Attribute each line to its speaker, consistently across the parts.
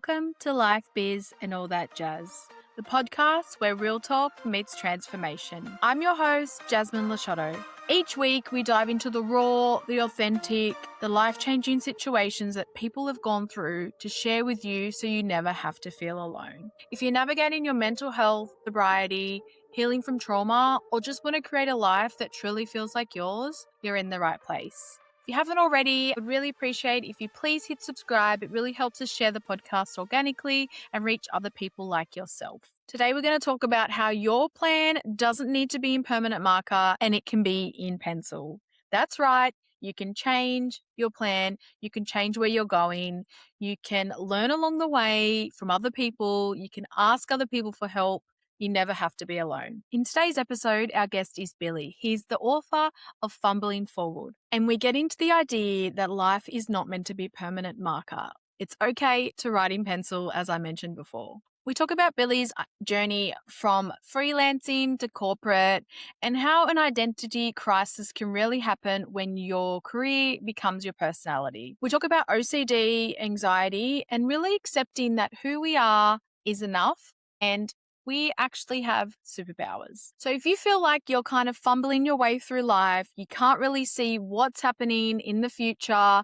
Speaker 1: Welcome to Life, Biz and All That Jazz, the podcast where real talk meets transformation. I'm your host, Jasmine Lashotto. Each week, we dive into the raw, the authentic, the life-changing situations that people have gone through to share with you so you never have to feel alone. If you're navigating your mental health, sobriety, healing from trauma, or just want to create a life that truly feels like yours, you're in the right place. If you haven't already, I would really appreciate if you please hit subscribe. It really helps us share the podcast organically and reach other people like yourself. Today, we're going to talk about how your plan doesn't need to be in permanent marker and it can be in pencil. That's right. You can change your plan. You can change where you're going. You can learn along the way from other people. You can ask other people for help. You never have to be alone. In today's episode, our guest is Billy. He's the author of Fumbling Forward. And we get into the idea that life is not meant to be permanent marker. It's okay to write in pencil, as I mentioned before. We talk about Billy's journey from freelancing to corporate and how an identity crisis can really happen when your career becomes your personality. We talk about OCD, anxiety, and really accepting that who we are is enough and we actually have superpowers. So if you feel like you're kind of fumbling your way through life, you can't really see what's happening in the future,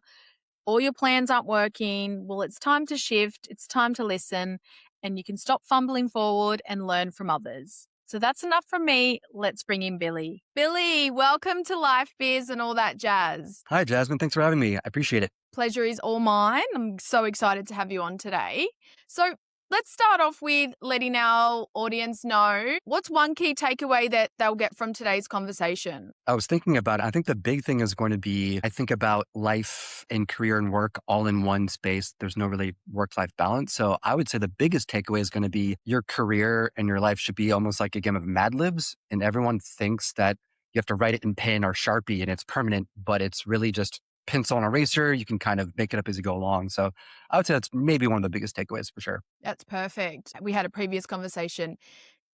Speaker 1: all your plans aren't working, well, it's time to shift, it's time to listen, and you can stop fumbling forward and learn from others. So that's enough from me. Let's bring in Billy. Billy, welcome to Life, Biz and All That Jazz.
Speaker 2: Hi, Jasmine. Thanks for having me. I appreciate it.
Speaker 1: Pleasure is all mine. I'm so excited to have you on today. So let's start off with letting our audience know what's one key takeaway that they'll get from today's conversation.
Speaker 2: I was thinking about it. I think the big thing is going to be, I think about life and career and work all in one space. There's no really work-life balance. So I would say the biggest takeaway is going to be your career and your life should be almost like a game of Mad Libs. And everyone thinks that you have to write it in pen or Sharpie and it's permanent, but it's really just pencil and eraser. You can kind of make it up as you go along. So I would say that's maybe one of the biggest takeaways for sure.
Speaker 1: That's perfect. We had a previous conversation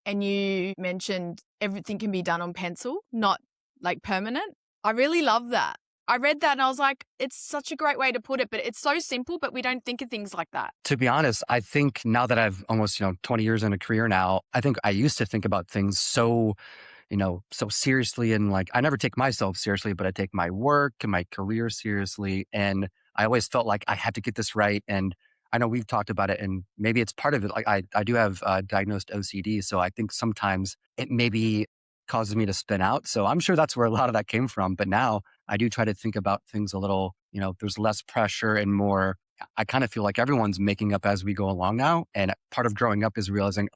Speaker 1: and you mentioned everything can be done on pencil, not like permanent. I really love that. I read that and I was like, it's such a great way to put it, but it's so simple, but we don't think of things like that.
Speaker 2: To be honest, I think now that I've almost, 20 years in a career now, I think I used to think about things so seriously. And like, I never take myself seriously, but I take my work and my career seriously. And I always felt like I had to get this right. And I know we've talked about it and maybe it's part of it. Like I do have diagnosed OCD. So I think sometimes it maybe causes me to spin out. So I'm sure that's where a lot of that came from. But now I do try to think about things a little, there's less pressure and more. I kind of feel like everyone's making up as we go along now. And part of growing up is realizing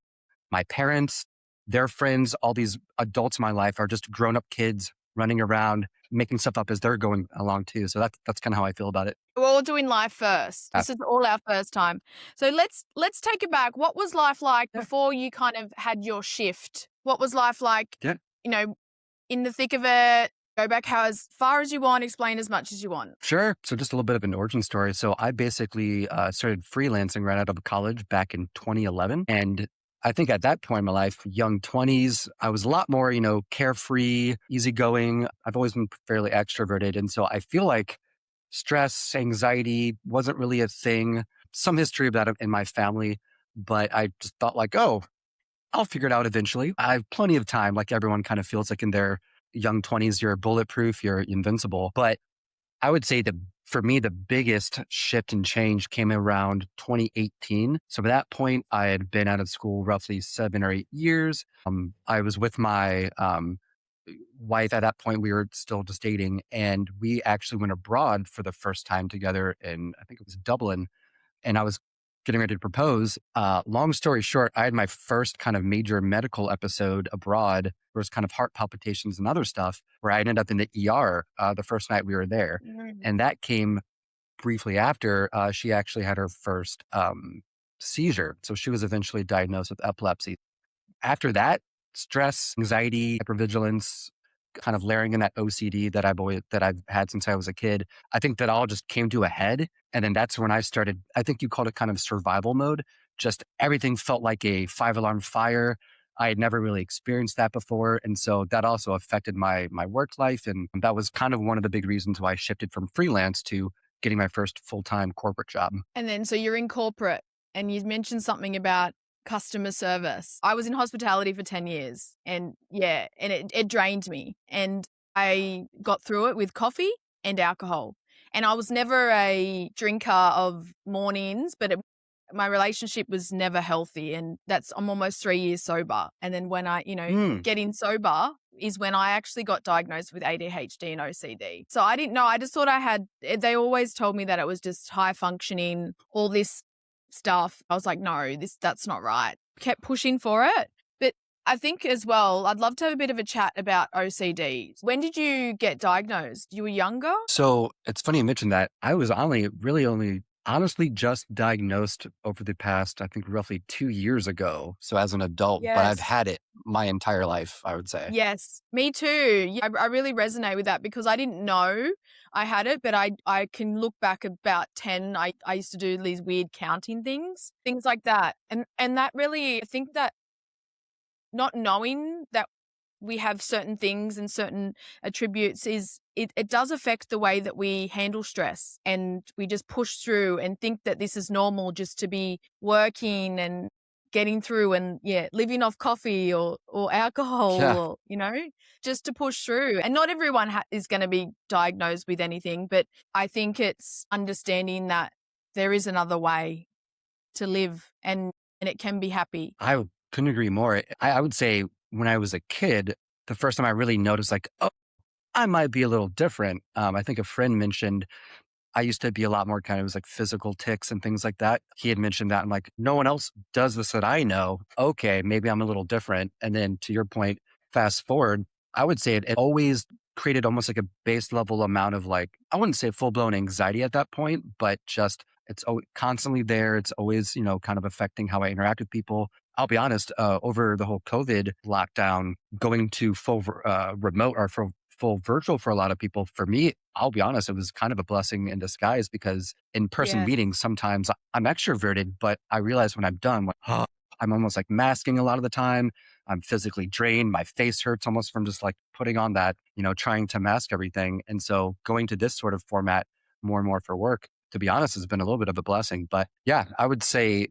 Speaker 2: my parents, their friends, all these adults in my life are just grown-up kids running around, making stuff up as they're going along too. So that's kind of how I feel about it.
Speaker 1: We're all doing life first. This is all our first time. So let's take it back. What was life like before you kind of had your shift? What was life like, in the thick of it? Go back as far as you want, explain as much as you want.
Speaker 2: Sure. So just a little bit of an origin story. So I basically started freelancing right out of college back in 2011. And I think at that point in my life, young 20s, I was a lot more, carefree, easygoing. I've always been fairly extroverted. And so I feel like stress, anxiety wasn't really a thing. Some history of that in my family, but I just thought like, oh, I'll figure it out eventually. I have plenty of time. Like everyone kind of feels like in their young 20s, you're bulletproof, you're invincible. But I would say that for me, the biggest shift and change came around 2018. So by that point, I had been out of school roughly 7 or 8 years. I was with my wife at that point. We were still just dating, and we actually went abroad for the first time together in, I think it was Dublin, and I was getting ready to propose. Long story short, I had my first kind of major medical episode abroad. There was kind of heart palpitations and other stuff where I ended up in the ER the first night we were there. Mm-hmm. And that came briefly after she actually had her first seizure. So she was eventually diagnosed with epilepsy. After that, stress, anxiety, hypervigilance, kind of layering in that OCD that I've had since I was a kid. I think that all just came to a head. And then that's when I started, I think you called it kind of survival mode. Just everything felt like a 5-alarm fire. I had never really experienced that before. And so that also affected my work life. And that was kind of one of the big reasons why I shifted from freelance to getting my first full-time corporate job.
Speaker 1: And then, so you're in corporate. and you mentioned something about customer service. I was in hospitality for 10 years and it drained me. And I got through it with coffee and alcohol. And I was never a drinker of mornings, but my relationship was never healthy. And I'm almost 3 years sober. And then when
Speaker 2: Mm.
Speaker 1: getting sober is when I actually got diagnosed with ADHD and OCD. So I didn't know. I just thought they always told me that it was just high functioning, all this stuff. I was like, no, that's not right. Kept pushing for it. But I think as well, I'd love to have a bit of a chat about OCD. When did you get diagnosed? You were younger?
Speaker 2: So it's funny you mentioned that. I was only honestly just diagnosed over the past, I think, roughly 2 years ago. So as an adult, but I've
Speaker 1: Yes.
Speaker 2: had it my entire life, I would say.
Speaker 1: Yes, me too. Yeah, I really resonate with that because I didn't know I had it, but I can look back about 10. I used to do these weird counting things like that. And that really, I think that not knowing that we have certain things and certain attributes it does affect the way that we handle stress, and we just push through and think that this is normal just to be working and getting through and living off coffee or alcohol
Speaker 2: Yeah.
Speaker 1: or just to push through. And not everyone is going to be diagnosed with anything, but I think it's understanding that there is another way to live, and it can be happy.
Speaker 2: Couldn't agree more. I would say when I was a kid, the first time I really noticed, like, oh, I might be a little different. I think a friend mentioned I used to be a lot more kind of, it was like physical tics and things like that. He had mentioned that. I'm like, no one else does this that I know. Okay, maybe I'm a little different. And then to your point, fast forward, I would say it always created almost like a base level amount of, like, I wouldn't say full blown anxiety at that point, but just it's constantly there. It's always, kind of affecting how I interact with people. I'll be honest, over the whole COVID lockdown, going to remote or full virtual for a lot of people, for me, I'll be honest, it was kind of a blessing in disguise because in person
Speaker 1: Yes.
Speaker 2: meetings, sometimes I'm extroverted, but I realize when I'm done, like, I'm almost like masking a lot of the time. I'm physically drained. My face hurts almost from just like putting on that, trying to mask everything. And so going to this sort of format more and more for work, to be honest, has been a little bit of a blessing. But yeah, I would say,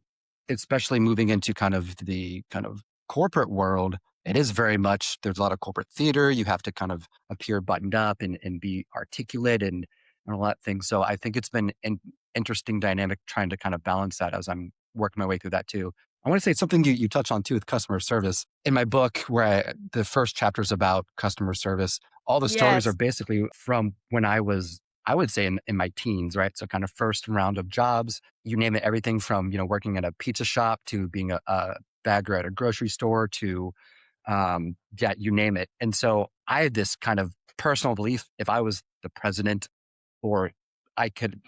Speaker 2: especially moving into kind of the kind of corporate world, it is very much, there's a lot of corporate theater. You have to kind of appear buttoned up and be articulate and a lot of things. So I think it's been an interesting dynamic trying to kind of balance that as I'm working my way through that too. I want to say something you touch on too with customer service. In my book, the first chapter is about customer service, all the stories are
Speaker 1: Yes.
Speaker 2: basically from when I would say in my teens, right? So kind of first round of jobs, you name it, everything from, working at a pizza shop to being a bagger at a grocery store to, yeah, you name it. And so I had this kind of personal belief, if I was the president or I could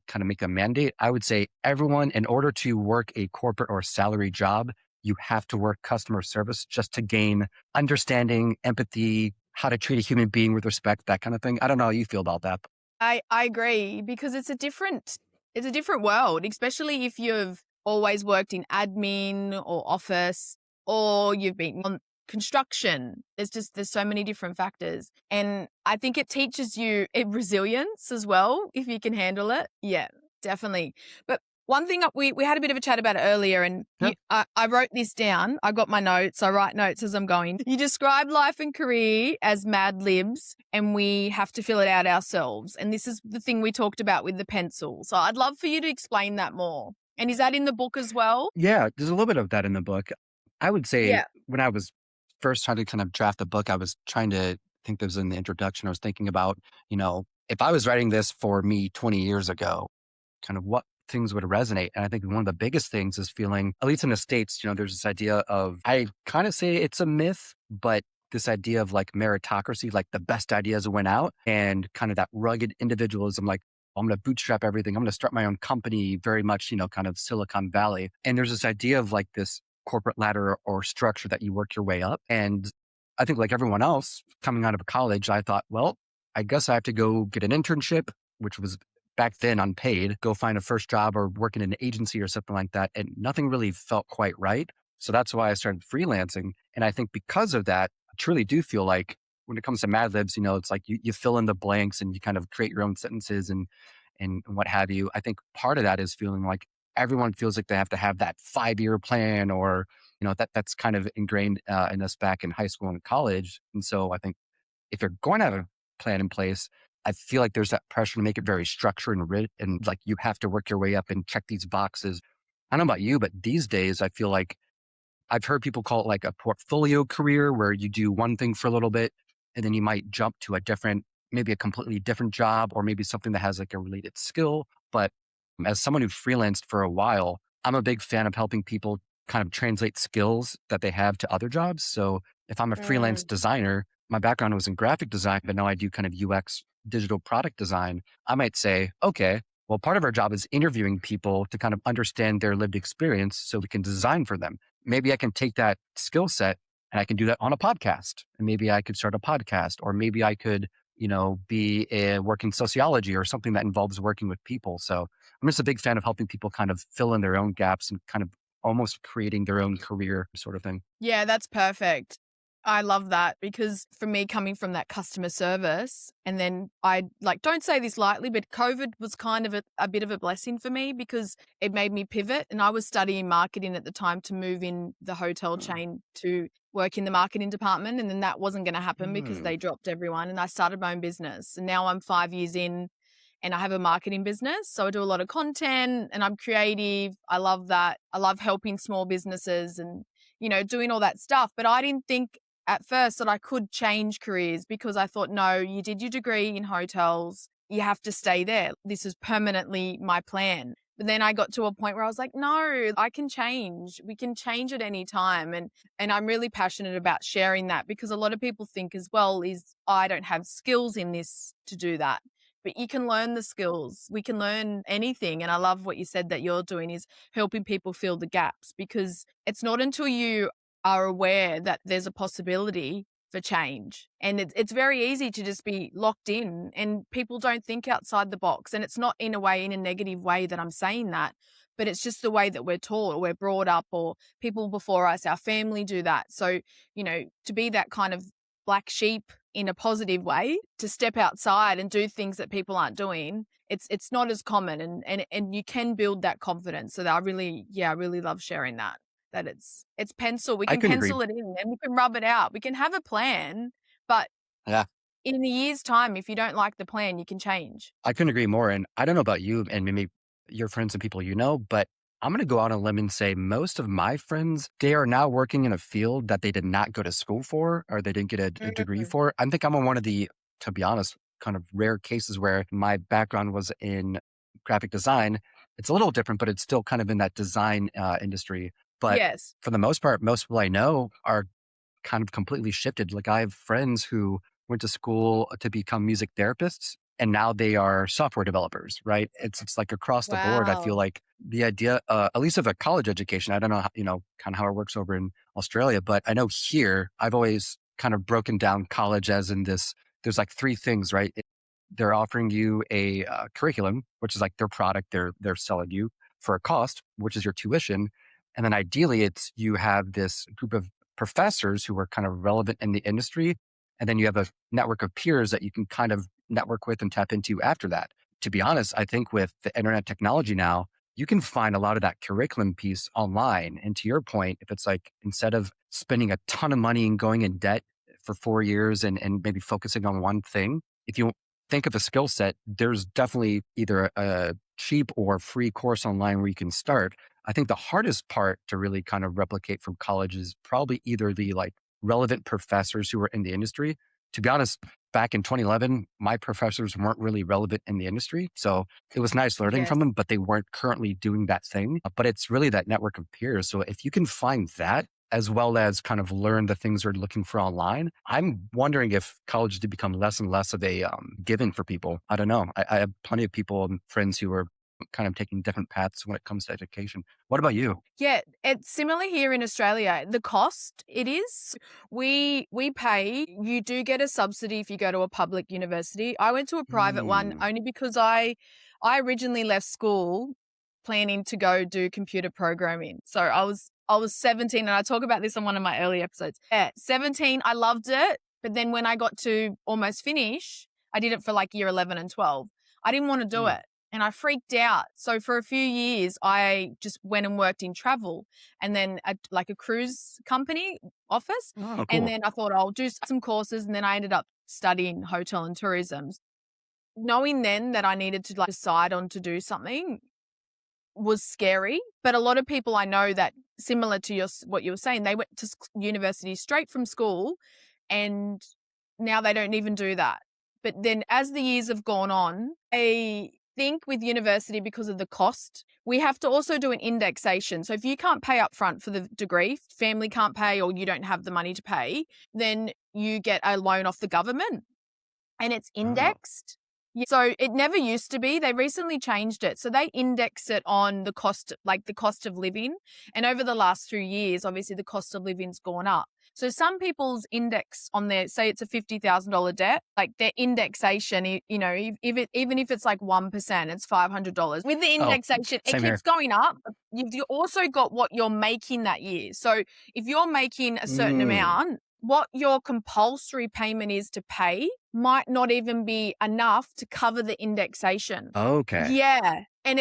Speaker 2: kind of make a mandate, I would say everyone, in order to work a corporate or salary job, you have to work customer service just to gain understanding, empathy, how to treat a human being with respect, that kind of thing. I don't know how you feel about that.
Speaker 1: I agree because it's a different world, especially if you've always worked in admin or office or you've been on construction. There's so many different factors. And I think it teaches you resilience as well if you can handle it. Yeah, definitely. But one thing we had a bit of a chat about it earlier, and
Speaker 2: Yeah.
Speaker 1: I wrote this down. I got my notes. I write notes as I'm going. You describe life and career as Mad Libs, and we have to fill it out ourselves. And this is the thing we talked about with the pencil. So I'd love for you to explain that more. And is that in the book as well?
Speaker 2: Yeah, there's a little bit of that in the book. I would say
Speaker 1: Yeah.
Speaker 2: when I was first trying to kind of draft the book, I was trying to think this was in the introduction. I was thinking about, if I was writing this for me 20 years ago, kind of what things would resonate. And I think one of the biggest things is feeling, at least in the States, there's this idea of, I kind of say it's a myth, but this idea of like meritocracy, like the best ideas win out, and kind of that rugged individualism, like I'm going to bootstrap everything. I'm going to start my own company, very much, kind of Silicon Valley. And there's this idea of like this corporate ladder or structure that you work your way up. And I think like everyone else coming out of college, I thought, well, I guess I have to go get an internship, which was back then unpaid, go find a first job or work in an agency or something like that. And nothing really felt quite right. So that's why I started freelancing. And I think because of that, I truly do feel like when it comes to Mad Libs, it's like you fill in the blanks and you kind of create your own sentences and what have you. I think part of that is feeling like everyone feels like they have to have that 5-year plan, or, that's kind of ingrained in us back in high school and college. And so I think if you're going to have a plan in place, I feel like there's that pressure to make it very structured and like you have to work your way up and check these boxes. I don't know about you, but these days I feel like I've heard people call it like a portfolio career where you do one thing for a little bit and then you might jump to maybe a completely different job, or maybe something that has like a related skill. But as someone who freelanced for a while, I'm a big fan of helping people kind of translate skills that they have to other jobs. So if I'm a freelance
Speaker 1: Mm,
Speaker 2: designer, my background was in graphic design, but now I do kind of UX digital product design. I might say, okay, well, part of our job is interviewing people to kind of understand their lived experience so we can design for them. Maybe I can take that skill set and I can do that on a podcast. And maybe I could start a podcast, or maybe I could, be working sociology or something that involves working with people. So I'm just a big fan of helping people kind of fill in their own gaps and kind of almost creating their own career sort of thing.
Speaker 1: yeah, that's perfect. I love that because for me, coming from that customer service, and then I like, don't say this lightly, but COVID was kind of a bit of a blessing for me because it made me pivot. And I was studying marketing at the time to move in the hotel chain to work in the marketing department. And then that wasn't going to happen because
Speaker 2: Mm.
Speaker 1: they dropped everyone. And I started my own business. And now I'm 5 years in and I have a marketing business. So I do a lot of content and I'm creative. I love that. I love helping small businesses and, doing all that stuff. But I didn't think at first that I could change careers because I thought, no, you did your degree in hotels. You have to stay there. This is permanently my plan. But then I got to a point where I was like, no, I can change. We can change at any time. And I'm really passionate about sharing that because a lot of people think as well is I don't have skills in this to do that. But you can learn the skills. We can learn anything. And I love what you said that you're doing is helping people fill the gaps because it's not until you are aware that there's a possibility for change. And it's very easy to just be locked in and people don't think outside the box. And it's not in a negative way that I'm saying that, but it's just the way that we're taught or we're brought up or people before us, our family do that. So, to be that kind of black sheep in a positive way, to step outside and do things that people aren't doing, it's not as common and you can build that confidence. So that I really love sharing that it's pencil. We
Speaker 2: I
Speaker 1: can
Speaker 2: couldn't agree.
Speaker 1: pencil it in and we can rub it out. We can have a plan, but
Speaker 2: Yeah,
Speaker 1: in a year's time, if you don't like the plan, you can change.
Speaker 2: I couldn't agree more. And I don't know about you and maybe your friends and people but I'm going to go out on a limb and say most of my friends, they are now working in a field that they did not go to school for, or they didn't get a degree
Speaker 1: Mm.
Speaker 2: for. I think I'm on one of the, to be honest, kind of rare cases where my background was in graphic design. It's a little different, but it's still kind of in that design industry. But
Speaker 1: Yes.
Speaker 2: for the most part, most people I know are kind of completely shifted. Like I have friends who went to school to become music therapists and now they are software developers, right? It's like across the board. I feel
Speaker 1: Wow.
Speaker 2: like the idea, at least of a college education, I don't know, how, kind of how it works over in Australia, but I know here I've always kind of broken down college as in this, there's like three things, right? They're offering you a curriculum, which is like their product they're selling you for a cost, which is your tuition. And then ideally it's you have this group of professors who are kind of relevant in the industry. And then you have a network of peers that you can kind of network with and tap into after that. To be honest, I think with the internet technology now, you can find a lot of that curriculum piece online. And to your point, if it's like instead of spending a ton of money and going in debt for 4 years and maybe focusing on one thing, if you think of a skill set, there's definitely either a cheap or free course online where you can start. I think the hardest part to really kind of replicate from college is probably either the like relevant professors who are in the industry. To be honest, back in 2011, my professors weren't really relevant in the industry. So it was nice learning from
Speaker 1: Yes.
Speaker 2: them, but they weren't currently doing that thing. But it's really that network of peers. So if you can find that, as well as kind of learn the things they're looking for online, I'm wondering if college did become less and less of a given for people. I don't know. I have plenty of people and friends who are kind of taking different paths when it comes to education. What about you?
Speaker 1: Yeah, it's similar here in Australia. The cost it is, we pay. You do get a subsidy if you go to a public university. I went to a private one
Speaker 2: Hmm.
Speaker 1: only because I originally left school planning to go do computer programming. So I was 17 and I talk about this on one of my early episodes. Yeah, 17, I loved it, but then when I got to almost finish, I did it for like year 11 and 12. I didn't want to do
Speaker 2: Hmm.
Speaker 1: it. And I freaked out. So for a few years, I just went and worked in travel and then at like a cruise company office.
Speaker 2: Oh,
Speaker 1: And
Speaker 2: cool.
Speaker 1: then I thought I'll do some courses. And then I ended up studying hotel and tourism. Knowing then that I needed to like decide on to do something was scary. But a lot of people I know that similar to what you were saying, they went to university straight from school and now they don't even do that. But then as the years have gone on, I think with university, because of the cost, we have to also do an indexation. So if you can't pay up front for the degree, family can't pay, or you don't have the money to pay, then you get a loan off the government and it's
Speaker 2: Oh,
Speaker 1: indexed. Yeah. So it never used to be. They recently changed it. So they index it on the cost, like the cost of living. And over the last few years, obviously the cost of living's gone up. So some people's index on their, say it's a $50,000 debt, like their indexation, even if it's like 1%, it's $500. With the
Speaker 2: oh,
Speaker 1: indexation, it
Speaker 2: same
Speaker 1: keeps
Speaker 2: here.
Speaker 1: going up. But you've also got what you're making that year. So if you're making a certain
Speaker 2: Mm,
Speaker 1: amount, what your compulsory payment is to pay might not even be enough to cover the indexation.
Speaker 2: okay.
Speaker 1: Yeah. And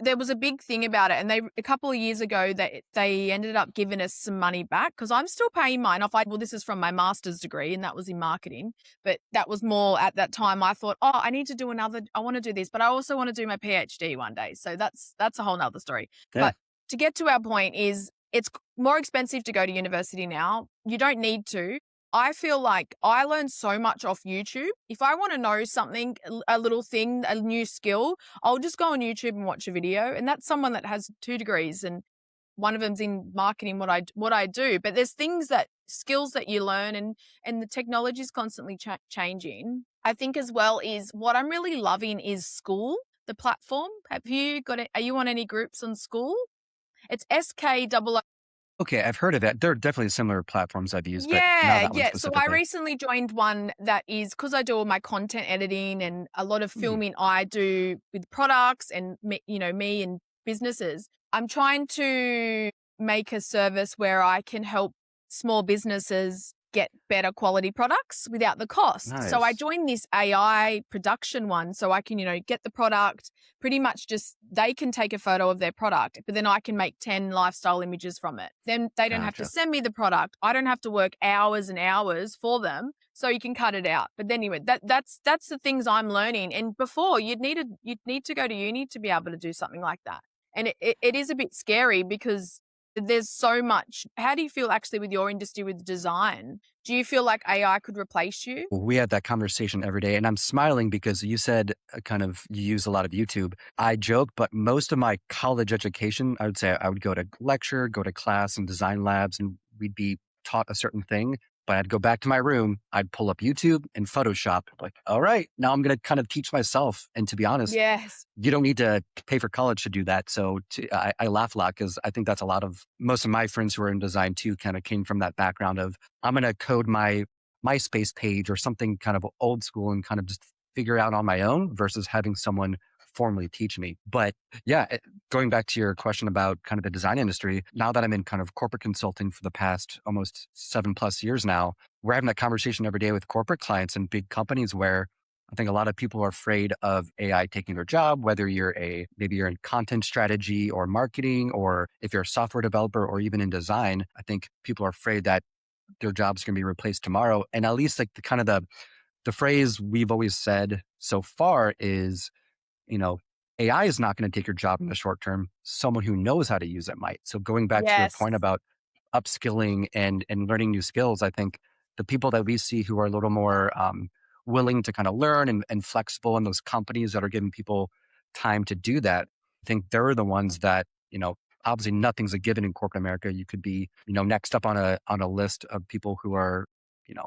Speaker 1: there was a big thing about it. And a couple of years ago, they ended up giving us some money back because I'm still paying mine off. Well, this is from my master's degree and that was in marketing. But that was more at that time. I thought, I need to do I want to do this, but I also want to do my PhD one day. So that's a whole nother story.
Speaker 2: Yeah.
Speaker 1: But to get to our point is it's more expensive to go to university now. You don't need to. I feel like I learn so much off YouTube. If I want to know something, a little thing, a new skill, I'll just go on YouTube and watch a video. And that's someone that has 2 degrees and one of them's in marketing, what I do. But there's skills that you learn and the technology is constantly changing. I think as well is what I'm really loving is school, the platform. Are you on any groups on school? It's SKOO.
Speaker 2: Okay, I've heard of that. There are definitely similar platforms I've used, but not
Speaker 1: Yeah,
Speaker 2: that one
Speaker 1: yeah. So I
Speaker 2: specifically.
Speaker 1: recently joined one that is because I do all my content editing and a lot of
Speaker 2: Hmm.
Speaker 1: filming I do with products and me and businesses. I'm trying to make a service where I can help small businesses get better quality products without the cost. So I
Speaker 2: Nice.
Speaker 1: joined this AI production one so I can, get the product pretty much just they can take a photo of their product, but then I can make 10 lifestyle images from it. Then they don't have to
Speaker 2: Gotcha.
Speaker 1: send me the product. I don't have to work hours and hours for them. So you can cut it out. But anyway, that's the things I'm learning. And before you'd need to go to uni to be able to do something like that. And it is a bit scary because there's so much. How do you feel actually with your industry with design? Do you feel like AI could replace you?
Speaker 2: We have that conversation every day, and I'm smiling because you said you use a lot of YouTube. I joke, but most of my college education, I would say I would go to lecture, go to class and design labs, and we'd be taught a certain thing. But I'd go back to my room, I'd pull up YouTube and Photoshop. Like, all right, now I'm going to kind of teach myself. And to be honest,
Speaker 1: Yes.
Speaker 2: you don't need to pay for college to do that. So I laugh a lot because I think that's a lot of most of my friends who are in design too kind of came from that background of I'm going to code my MySpace page or something kind of old school and kind of just figure out on my own versus having someone formally teach me. But yeah, going back to your question about kind of the design industry, now that I'm in kind of corporate consulting for the past almost 7+ years now, we're having that conversation every day with corporate clients and big companies where I think a lot of people are afraid of AI taking their job, whether maybe you're in content strategy or marketing, or if you're a software developer or even in design. I think people are afraid that their job's going to be replaced tomorrow. And at least like the phrase we've always said so far is, you know, AI is not going to take your job in the short term. Someone who knows how to use it might. So going back to your
Speaker 1: Yes.
Speaker 2: point about upskilling and learning new skills, I think the people that we see who are a little more willing to kind of learn and flexible in those companies that are giving people time to do that, I think they're the ones that, obviously nothing's a given in corporate America. You could be, next up on a list of people who are,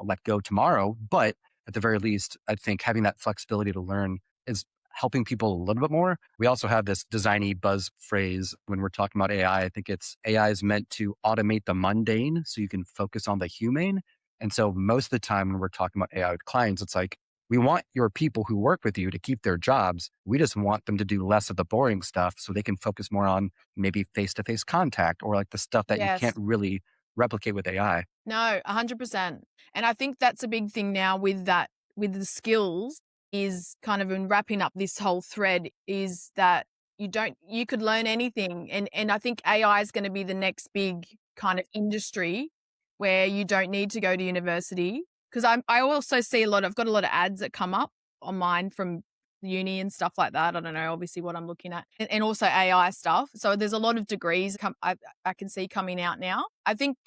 Speaker 2: let go tomorrow. But at the very least, I think having that flexibility to learn is helping people a little bit more. We also have this designy buzz phrase when we're talking about AI. I think it's AI is meant to automate the mundane so you can focus on the humane. And so most of the time when we're talking about AI with clients, it's like, we want your people who work with you to keep their jobs. We just want them to do less of the boring stuff so they can focus more on maybe face-to-face contact or like the stuff that you can't
Speaker 1: Yes.
Speaker 2: really replicate with AI.
Speaker 1: No, 100%. And I think that's a big thing now with the skills is kind of in wrapping up this whole thread is that you could learn anything. And I think AI is going to be the next big kind of industry where you don't need to go to university. Because I also see I've got a lot of ads that come up on mine from uni and stuff like that. I don't know, obviously what I'm looking at, and also AI stuff. So there's a lot of degrees I can see coming out now. I think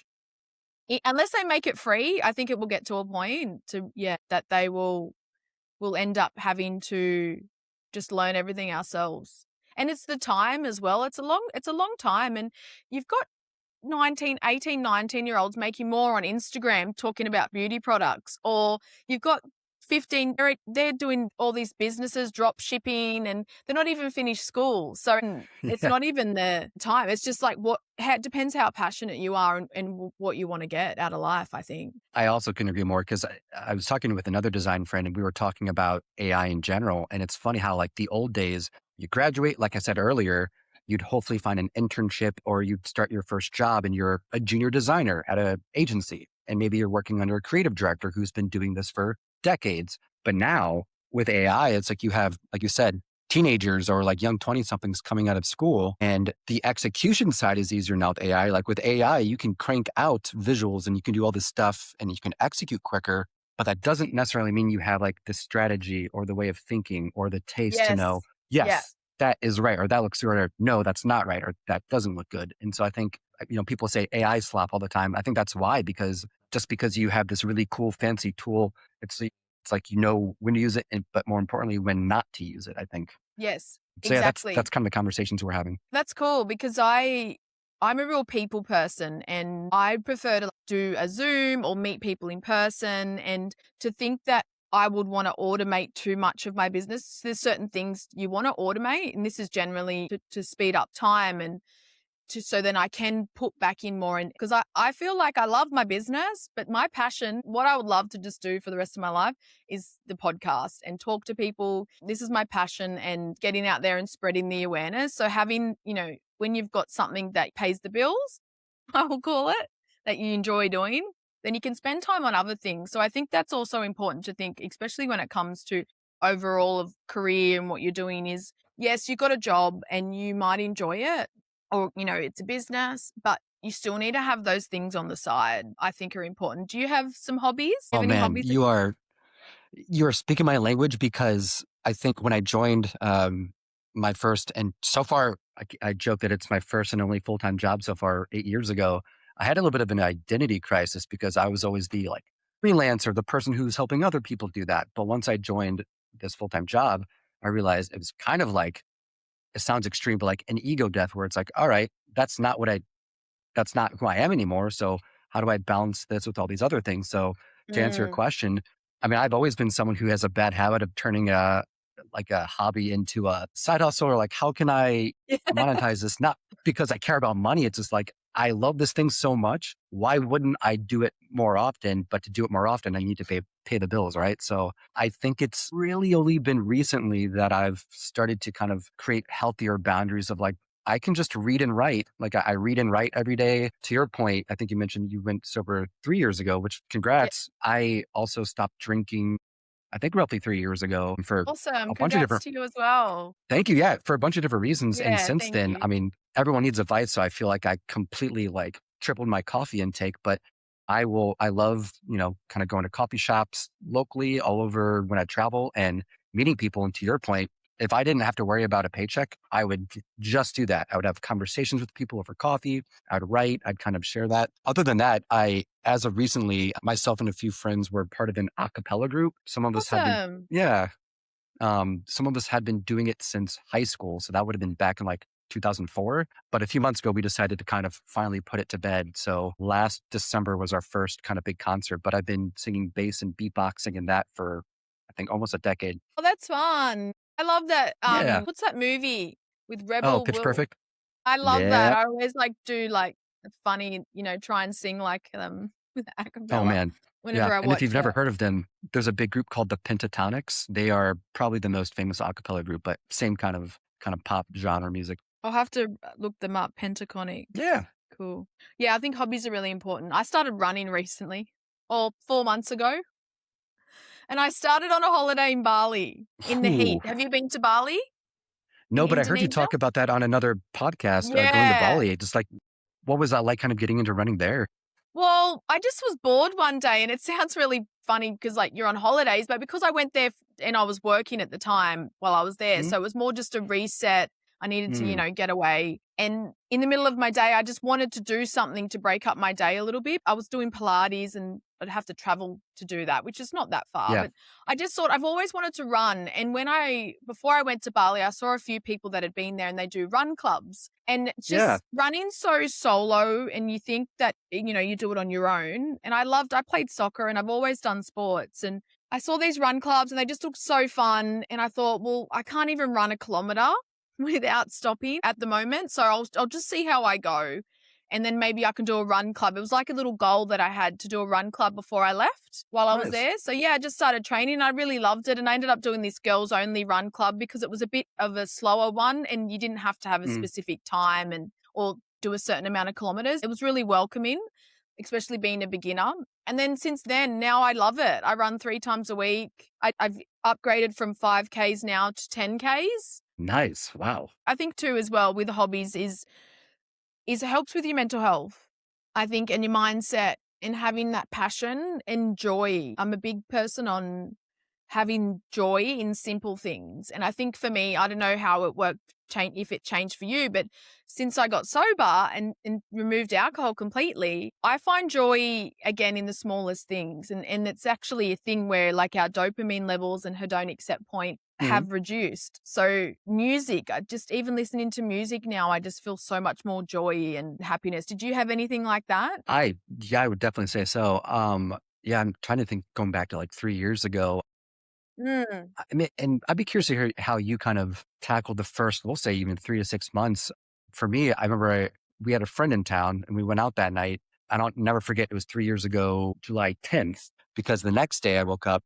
Speaker 1: unless they make it free, I think it will get to a point that they will end up having to just learn everything ourselves. And it's the time as well. It's a long time. And you've got 19 year olds making more on Instagram talking about beauty products, or you've got 15, they're doing all these businesses, drop shipping, and they're not even finished school. So it's
Speaker 2: Yeah.
Speaker 1: not even the time. It's just like it depends how passionate you are and what you want to get out of life, I think.
Speaker 2: I also couldn't agree more because I was talking with another design friend and we were talking about AI in general. And it's funny how, like, the old days, you graduate, like I said earlier, you'd hopefully find an internship or you'd start your first job and you're a junior designer at an agency. And maybe you're working under a creative director who's been doing this for decades. But now with AI, it's like you have, like you said, teenagers or like young 20 somethings coming out of school, and the execution side is easier now with AI. Like with AI, you can crank out visuals and you can do all this stuff and you can execute quicker, but that doesn't necessarily mean you have like the strategy or the way of thinking or the taste to know,
Speaker 1: Yes. Yeah.
Speaker 2: yes, that is right, or that looks good, or no, that's not right, or that doesn't look good. And so I think, people say AI slop all the time. I think that's why, because just because you have this really cool, fancy tool, it's like, when to use it, but more importantly, when not to use it, I think.
Speaker 1: Yes,
Speaker 2: So yeah, that's
Speaker 1: exactly.
Speaker 2: kind of the conversations we're having.
Speaker 1: That's cool because I'm a real people person, and I prefer to do a Zoom or meet people in person. And to think that I would want to automate too much of my business, there's certain things you want to automate, and this is generally to speed up time and so then I can put back in more. And because I feel like I love my business, but my passion, what I would love to just do for the rest of my life is the podcast and talk to people. This is my passion, and getting out there and spreading the awareness. So having, when you've got something that pays the bills, I will call it, that you enjoy doing, then you can spend time on other things. So I think that's also important to think, especially when it comes to overall of career and what you're doing is, yes, you've got a job and you might enjoy it, or, it's a business, but you still need to have those things on the side, I think are important. Do you have some hobbies? Do you
Speaker 2: Oh
Speaker 1: have any
Speaker 2: man,
Speaker 1: hobbies?
Speaker 2: you're speaking my language, because I think when I joined my first, and so far, I joke that it's my first and only full-time job so far 8 years ago, I had a little bit of an identity crisis because I was always the like freelancer, the person who's helping other people do that. But once I joined this full-time job, I realized it was kind of like, it sounds extreme, but like an ego death where it's like, all right, that's not who I am anymore. So how do I balance this with all these other things? So to answer your
Speaker 1: Mm.
Speaker 2: question, I mean, I've always been someone who has a bad habit of turning a hobby into a side hustle, or like, how can I monetize this? Not because I care about money. It's just like, I love this thing so much. Why wouldn't I do it more often? But to do it more often, I need to pay the bills, right? So I think it's really only been recently that I've started to kind of create healthier boundaries of like, I can just read and write. Like I read and write every day. To your point, I think you mentioned you went sober 3 years ago, which
Speaker 1: Yeah.
Speaker 2: congrats. I also stopped drinking, I think roughly 3 years ago, for
Speaker 1: Awesome.
Speaker 2: a bunch of
Speaker 1: Congrats
Speaker 2: different,
Speaker 1: to you as well.
Speaker 2: thank you. Yeah. For a bunch of different reasons. And
Speaker 1: Yeah,
Speaker 2: since
Speaker 1: thank
Speaker 2: then,
Speaker 1: you.
Speaker 2: I mean, everyone needs advice. So I feel like I completely like tripled my coffee intake, but I love, kind of going to coffee shops locally all over when I travel and meeting people. And to your point, if I didn't have to worry about a paycheck, I would just do that. I would have conversations with people over coffee. I'd write, I'd kind of share that. Other than that, as of recently, myself and a few friends were part of an a cappella group. Some of us had been,
Speaker 1: Awesome.
Speaker 2: yeah, some of us had been doing it since high school. So that would have been back in like 2004. But a few months ago, we decided to kind of finally put it to bed. So last December was our first kind of big concert, but I've been singing bass and beatboxing in that for, I think, almost a decade.
Speaker 1: Oh, that's fun. I love that.
Speaker 2: Yeah.
Speaker 1: What's that movie with
Speaker 2: Oh,
Speaker 1: Rebel
Speaker 2: Pitch
Speaker 1: Will?
Speaker 2: Perfect.
Speaker 1: I love that.
Speaker 2: Yeah.
Speaker 1: I always like do like funny, try and sing like them with a
Speaker 2: Oh,
Speaker 1: cappella
Speaker 2: man. Yeah.
Speaker 1: whenever I
Speaker 2: And if
Speaker 1: watch
Speaker 2: you've
Speaker 1: it.
Speaker 2: never heard of them, there's a big group called the Pentatonics. They are probably the most famous a cappella group, but same kind of pop genre music.
Speaker 1: I'll have to look them up. Pentaconic.
Speaker 2: Yeah.
Speaker 1: Cool. Yeah, I think hobbies are really important. I started running recently, or 4 months ago. And I started on a holiday in Bali in the
Speaker 2: Ooh.
Speaker 1: heat. Have you been to Bali in
Speaker 2: No, but I heard you
Speaker 1: Indonesia?
Speaker 2: talk about that on another podcast, going to
Speaker 1: Yeah.
Speaker 2: Bali. Just like, what was that like kind of getting into running there?
Speaker 1: Well, I just was bored one day, and it sounds really funny because, like, you're on holidays, but because I went there and I was working at the time while I was there,
Speaker 2: Mm,
Speaker 1: so it was more just a reset. I needed to,
Speaker 2: mm,
Speaker 1: get away. And in the middle of my day, I just wanted to do something to break up my day a little bit. I was doing Pilates and I'd have to travel to do that, which is not that far,
Speaker 2: yeah.
Speaker 1: but I just thought I've always wanted to run. And before I went to Bali, I saw a few people that had been there and they do run clubs. And it's
Speaker 2: Yeah.
Speaker 1: just running so solo, and you think that, you do it on your own. And I played soccer and I've always done sports. And I saw these run clubs and they just looked so fun. And I thought, well, I can't even run a kilometer without stopping at the moment. So I'll just see how I go. And then maybe I can do a run club. It was like a little goal that I had to do a run club before I left while I was
Speaker 2: Nice.
Speaker 1: there. So yeah, I just started training. I really loved it. And I ended up doing this girls only run club because it was a bit of a slower one and you didn't have to have a
Speaker 2: Mm,
Speaker 1: specific time or do a certain amount of kilometers. It was really welcoming, especially being a beginner. And then since then, now I love it. I run 3 times a week. I've upgraded from 5Ks now to 10Ks.
Speaker 2: nice. Wow.
Speaker 1: I think too as well with hobbies is it helps with your mental health, I think, and your mindset and having that passion and joy. I'm a big person on having joy in simple things. And I think for me, I don't know how it worked, if it changed for you, but since I got sober and removed alcohol completely, I find joy again in the smallest things. And it's actually a thing where like our dopamine levels and hedonic set point
Speaker 2: Mm.
Speaker 1: have reduced. So music, even listening to music now, I just feel so much more joy and happiness. Did you have anything like that?
Speaker 2: Yeah, I would definitely say so. Yeah, I'm trying to think going back to like 3 years ago.
Speaker 1: Mm.
Speaker 2: I mean, and I'd be curious to hear how you kind of tackled the first, we'll say even 3 to 6 months. For me, I remember we had a friend in town and we went out that night. I don't never forget. It was 3 years ago, July 10th, because the next day I woke up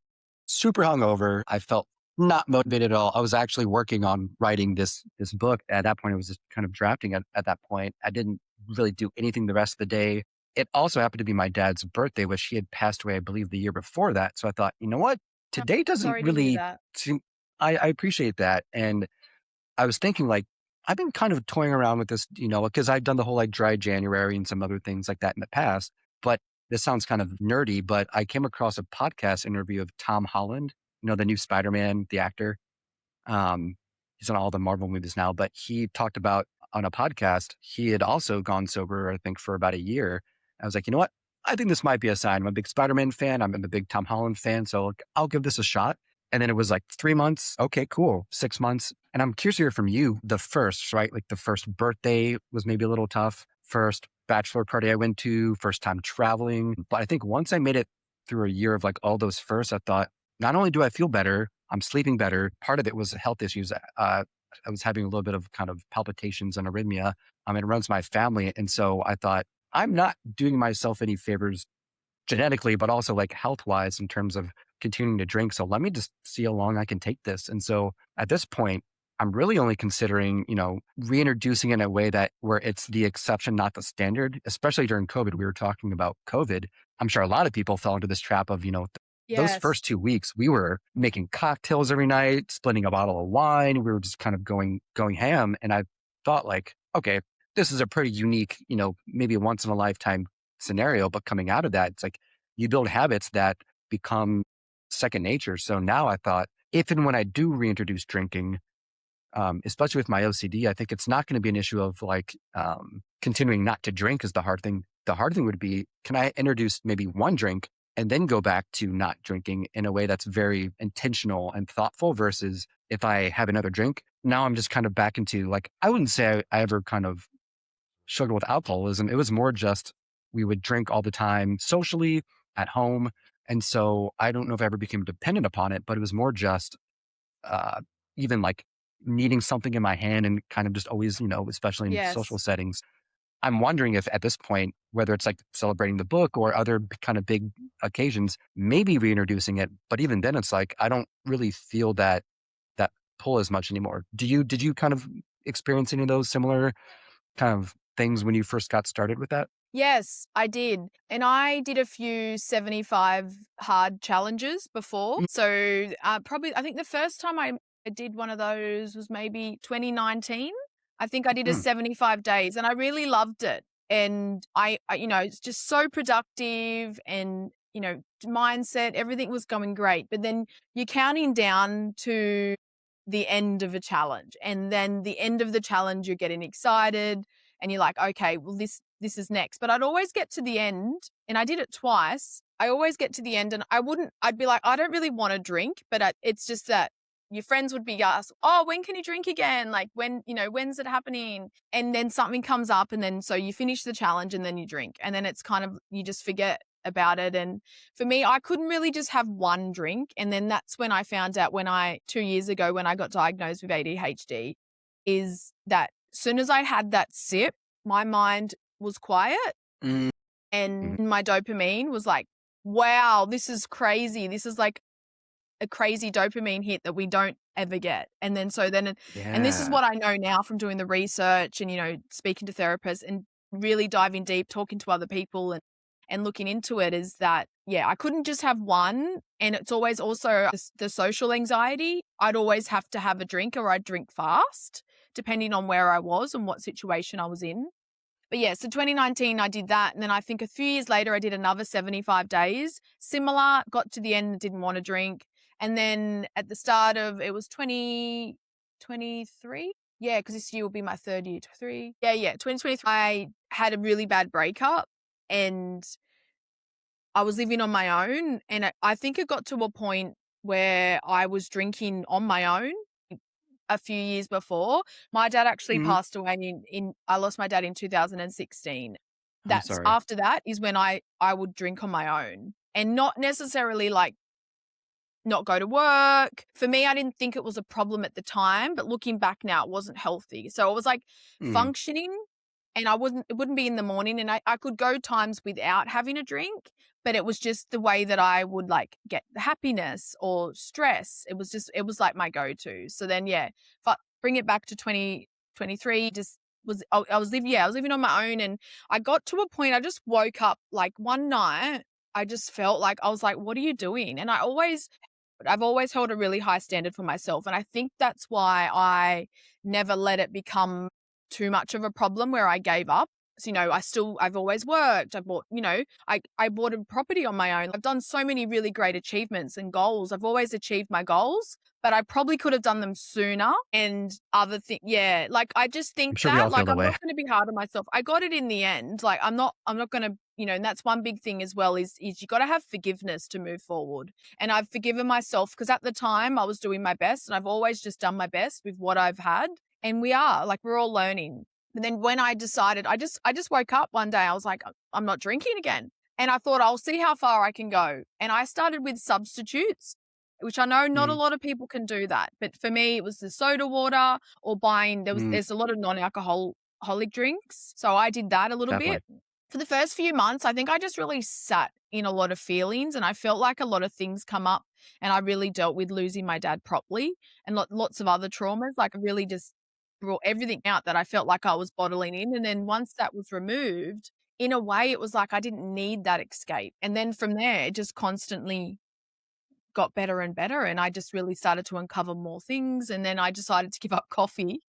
Speaker 2: super hungover. I felt not motivated at all. I was actually working on writing this book. At that point, I was just kind of drafting at that point. I didn't really do anything the rest of the day. It also happened to be my dad's birthday, which he had passed away, I believe, the year before that. So I thought, you know what?
Speaker 1: I'm
Speaker 2: Today doesn't
Speaker 1: sorry to hear
Speaker 2: really
Speaker 1: that.
Speaker 2: seem, I appreciate that. And I was thinking like, I've been kind of toying around with this, because I've done the whole like dry January and some other things like that in the past. But this sounds kind of nerdy, but I came across a podcast interview of Tom Holland, the new Spider-Man, the actor. Um, he's on all the Marvel movies now, but he talked about on a podcast, he had also gone sober, I think, for about a year. I was like, you know what? I think this might be a sign. I'm a big Spider-Man fan. I'm a big Tom Holland fan. So like, I'll give this a shot. And then it was like 3 months. Okay, cool. 6 months. And I'm curious to hear from you the first, right? Like the first birthday was maybe a little tough. First bachelor party I went to, first time traveling. But I think once I made it through a year of like all those firsts, I thought, not only do I feel better, I'm sleeping better. Part of it was health issues. I was having a little bit of kind of palpitations and arrhythmia. It runs my family. And so I thought, I'm not doing myself any favors genetically, but also like health wise in terms of continuing to drink. So let me just see how long I can take this. And so at this point, I'm really only considering, reintroducing it in a way that where it's the exception, not the standard, especially during COVID. We were talking about COVID. I'm sure a lot of people fell into this trap of, those
Speaker 1: Yes.
Speaker 2: first 2 weeks, we were making cocktails every night, splitting a bottle of wine. We were just kind of going ham. And I thought like, okay, this is a pretty unique, maybe a once in a lifetime scenario. But coming out of that, it's like you build habits that become second nature. So now I thought, if and when I do reintroduce drinking, especially with my OCD, I think it's not going to be an issue of like continuing not to drink is the hard thing. The hard thing would be, can I introduce maybe one drink and then go back to not drinking in a way that's very intentional and thoughtful versus if I have another drink, now I'm just kind of back into like, I wouldn't say I ever kind of struggled with alcoholism. It was more just we would drink all the time socially at home. And so I don't know if I ever became dependent upon it, but it was more just uh, even like needing something in my hand and kind of just always, especially in social
Speaker 1: Yes.
Speaker 2: settings. I'm wondering if at this point, whether it's like celebrating the book or other kind of big occasions, maybe reintroducing it. But even then it's like, I don't really feel that pull as much anymore. Did you kind of experience any of those similar kind of things when you first got started with that?
Speaker 1: Yes, I did. And I did a few 75 hard challenges before.
Speaker 2: Mm,
Speaker 1: So probably, I think the first time I did one of those was maybe 2019. I think I did a
Speaker 2: mm,
Speaker 1: 75 days and I really loved it. And it's just so productive and, mindset, everything was going great. But then you're counting down to the end of a challenge. And then the end of the challenge, you're getting excited and you're like, okay, well, this is next. But I'd always get to the end, and I did it twice. I always get to the end and I'd be like, I don't really want to drink, but it's just that your friends would be asked, oh, when can you drink again? Like when's it happening? And then something comes up and then so you finish the challenge and then you drink. And then it's kind of, you just forget about it. And for me, I couldn't really just have one drink. And then that's when I found out 2 years ago when I got diagnosed with ADHD, is that as soon as I had that sip, my mind was quiet
Speaker 2: mm,
Speaker 1: and
Speaker 2: mm.
Speaker 1: my dopamine was like, wow, this is crazy. This is like a crazy dopamine hit that we don't ever get. And this is
Speaker 2: Yeah.
Speaker 1: what I know now from doing the research and, speaking to therapists and really diving deep, talking to other people and looking into it, is that, yeah, I couldn't just have one. And it's always also the social anxiety. I'd always have to have a drink or I'd drink fast, depending on where I was and what situation I was in. But yeah, so 2019, I did that. And then I think a few years later, I did another 75 days. Similar, got to the end, didn't want to drink. And then at the start of, it was 2023. Yeah, because this year will be my third year. 2023. I had a really bad breakup and I was living on my own. And I think it got to a point where I was drinking on my own a few years before. My dad actually
Speaker 2: Mm,
Speaker 1: passed away I lost my dad in 2016.
Speaker 2: I'm
Speaker 1: That's
Speaker 2: sorry.
Speaker 1: after that is when I would drink on my own and not necessarily like not go to work. For me, I didn't think it was a problem at the time, but looking back now, it wasn't healthy. So it was like
Speaker 2: Mm,
Speaker 1: functioning and it wouldn't be in the morning and I could go times without having a drink, but it was just the way that I would like get the happiness or stress. It was like my go-to. So then, yeah, bring it back to 2023, I was living on my own and I got to a point, I just woke up like one night, I just felt like, I was like, what are you doing? And I've always held a really high standard for myself. And I think that's why I never let it become too much of a problem where I gave up. So, I've always worked. I bought, I bought a property on my own. I've done so many really great achievements and goals. I've always achieved my goals, but I probably could have done them sooner and other things. Yeah. Like, I just
Speaker 2: I'm
Speaker 1: think
Speaker 2: sure we
Speaker 1: that,
Speaker 2: all feel
Speaker 1: like,
Speaker 2: that
Speaker 1: I'm
Speaker 2: way.
Speaker 1: not going to be hard on myself. I got it in the end. Like, I'm not going to, and that's one big thing as well is you got to have forgiveness to move forward. And I've forgiven myself because at the time I was doing my best and I've always just done my best with what I've had. And we're all learning. And then when I decided, I just woke up one day, I was like, I'm not drinking again. And I thought, I'll see how far I can go. And I started with substitutes, which I know not a
Speaker 2: Mm,
Speaker 1: lot of people can do that. But for me, it was the soda water or
Speaker 2: mm,
Speaker 1: there's a lot of non-alcoholic drinks. So I did that a little
Speaker 2: definitely.
Speaker 1: bit. For the first few months, I think I just really sat in a lot of feelings and I felt like a lot of things come up and I really dealt with losing my dad properly and lots of other traumas. Like I really just brought everything out that I felt like I was bottling in. And then once that was removed, in a way, it was like I didn't need that escape. And then from there, it just constantly got better and better. And I just really started to uncover more things. And then I decided to give up coffee.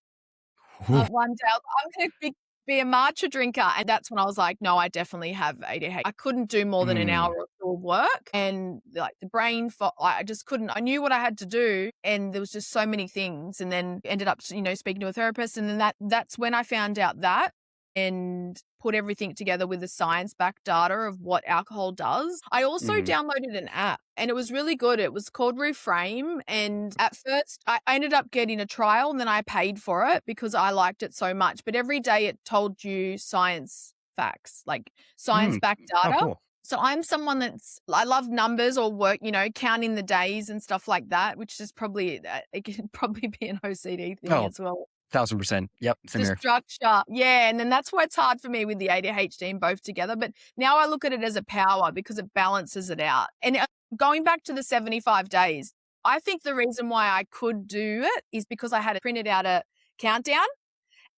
Speaker 2: Ooh,
Speaker 1: One day I'm going to be a matcha drinker. And that's when I was like, no, I definitely have ADHD. I couldn't do more than an hour
Speaker 2: mm,
Speaker 1: or two of work. And like the brain, I just couldn't. I knew what I had to do. And there was just so many things. And then ended up, speaking to a therapist. And then that's when I found out that and put everything together with the science-backed data of what alcohol does. I also
Speaker 2: mm,
Speaker 1: downloaded an app and it was really good. It was called Reframe. And at first I ended up getting a trial and then I paid for it because I liked it so much. But every day it told you science facts, like
Speaker 2: mm.
Speaker 1: science-backed
Speaker 2: Oh,
Speaker 1: data.
Speaker 2: cool.
Speaker 1: So I'm someone I love numbers or work, counting the days and stuff like that, which is probably, it can probably be an OCD thing
Speaker 2: Oh,
Speaker 1: as well.
Speaker 2: 1000%. Yep. Same
Speaker 1: The
Speaker 2: here.
Speaker 1: structure. Yeah, and then that's why it's hard for me with the ADHD and both together, but now I look at it as a power because it balances it out. And going back to the 75 days, I think the reason why I could do it is because I had printed out a countdown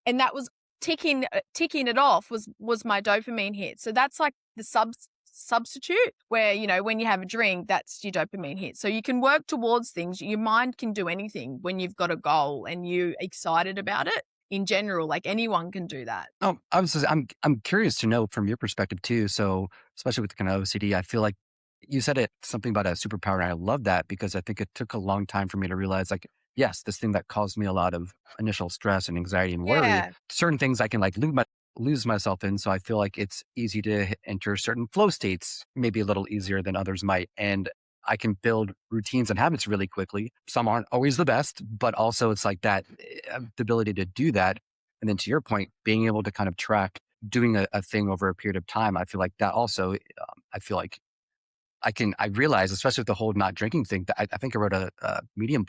Speaker 1: and that was ticking it off was my dopamine hit. So that's like the substitute where, you know, when you have a drink, that's your dopamine hit. So you can work towards things. Your mind can do anything when you've got a goal and you're excited about it. In general, like anyone can do that.
Speaker 2: Oh, I'm curious to know from your perspective too. So, especially with kind of OCD, I feel like you said it something about a superpower, and I love that because I think it took a long time for me to realize, like, yes, this thing that caused me a lot of initial stress and anxiety and worry,
Speaker 1: Yeah,
Speaker 2: certain things I can like lose myself in. So I feel like it's easy to enter certain flow states, maybe a little easier than others might, and I can build routines and habits really quickly. Some aren't always the best, but also it's like that the ability to do that. And then to your point, being able to kind of track doing a thing over a period of time, I feel like that also, I feel like I realize, especially with the whole not drinking thing, that I think I wrote a Medium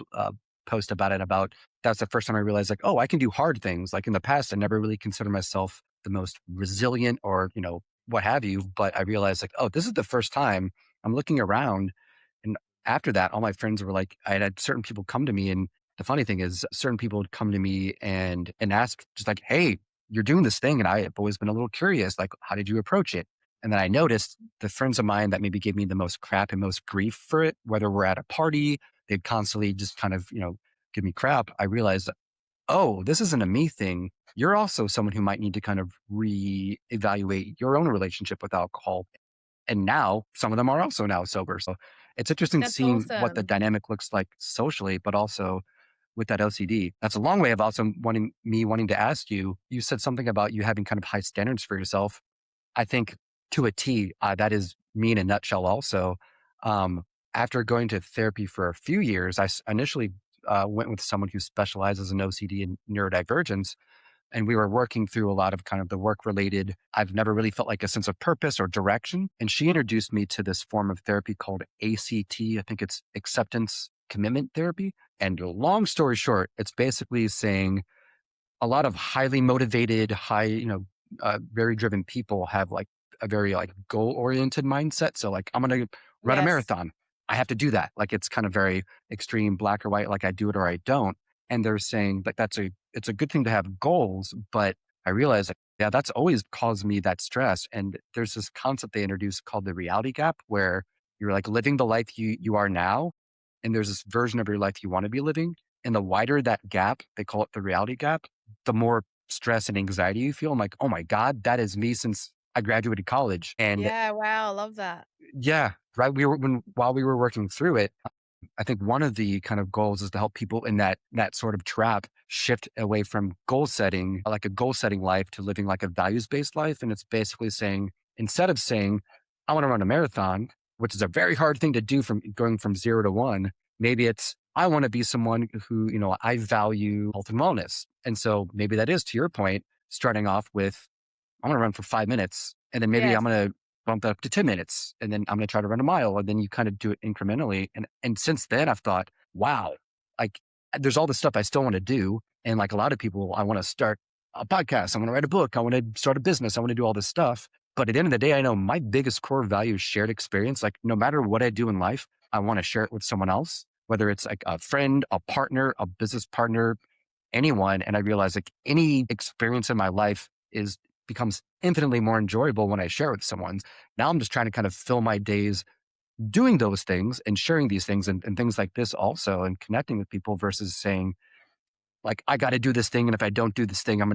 Speaker 2: post about it. About that's the first time I realized, like, oh, I can do hard things. Like in the past, I never really considered myself the most resilient or, what have you. But I realized, like, oh, this is the first time I'm looking around. And after that, all my friends were like, I had certain people come to me. And the funny thing is, certain people would come to me and ask, just like, hey, you're doing this thing. And I have always been a little curious, like, how did you approach it? And then I noticed the friends of mine that maybe gave me the most crap and most grief for it, whether we're at a party, they'd constantly just kind of, give me crap. I realized, oh, this isn't a me thing. You're also someone who might need to kind of reevaluate your own relationship with alcohol. And now some of them are also now sober. So it's interesting
Speaker 1: that's
Speaker 2: seeing what the
Speaker 1: awesome.
Speaker 2: dynamic looks like socially, but also with that OCD. That's a long way of also wanting to ask you. You said something about you having kind of high standards for yourself. I think to a T, that is me in a nutshell also. Um, After going to therapy for a few years, initially went with someone who specializes in OCD and neurodivergence. And we were working through a lot of kind of the work related. I've never really felt like a sense of purpose or direction. And she introduced me to this form of therapy called ACT. I think it's acceptance commitment therapy. And long story short, it's basically saying, a lot of highly motivated, very driven people have like a very like goal oriented mindset. So like, I'm going to run a
Speaker 1: Yes.
Speaker 2: marathon. I have to do that. Like it's kind of very extreme, black or white. Like I do it or I don't. And they're saying like it's a good thing to have goals, but I realize like, yeah, that's always caused me that stress. And there's this concept they introduced called the reality gap, where you're like living the life you are now, and there's this version of your life you want to be living. And the wider that gap, they call it the reality gap, the more stress and anxiety you feel. I'm like, oh my God, that is me since I graduated college. And
Speaker 1: Yeah, wow, love that.
Speaker 2: yeah, right. While we were working through it, I think one of the kind of goals is to help people in that sort of trap shift away from goal setting, like a goal setting life, to living like a values based life. And it's basically saying, instead of saying, I want to run a marathon, which is a very hard thing to do from going from 0 to 1, maybe it's, I want to be someone who, I value health and wellness. And so maybe that is, to your point, starting off with, I'm going to run for 5 minutes, and then maybe I'm
Speaker 1: Yes.
Speaker 2: going to bump that up to 10 minutes, and then I'm going to try to run a mile. And then you kind of do it incrementally. And since then I've thought, wow, like there's all this stuff I still want to do. And like a lot of people, I want to start a podcast. I want to write a book. I want to start a business. I want to do all this stuff. But at the end of the day, I know my biggest core value is shared experience. Like no matter what I do in life, I want to share it with someone else, whether it's like a friend, a partner, a business partner, anyone. And I realize like any experience in my life is becomes infinitely more enjoyable when I share with someone. Now I'm just trying to kind of fill my days doing those things and sharing these things and things like this also, and connecting with people versus saying, like, I got to do this thing. And if I don't do this thing, I'm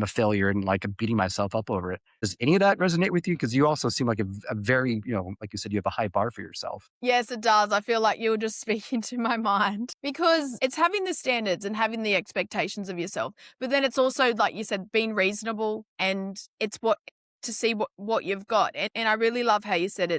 Speaker 2: a failure, and like I'm beating myself up over it. Does any of that resonate with you? Because you also seem like a very, like you said, you have a high bar for yourself.
Speaker 1: Yes, it does. I feel like you were just speaking to my mind because it's having the standards and having the expectations of yourself. But then it's also, like you said, being reasonable, and it's to see what you've got. And I really love how you said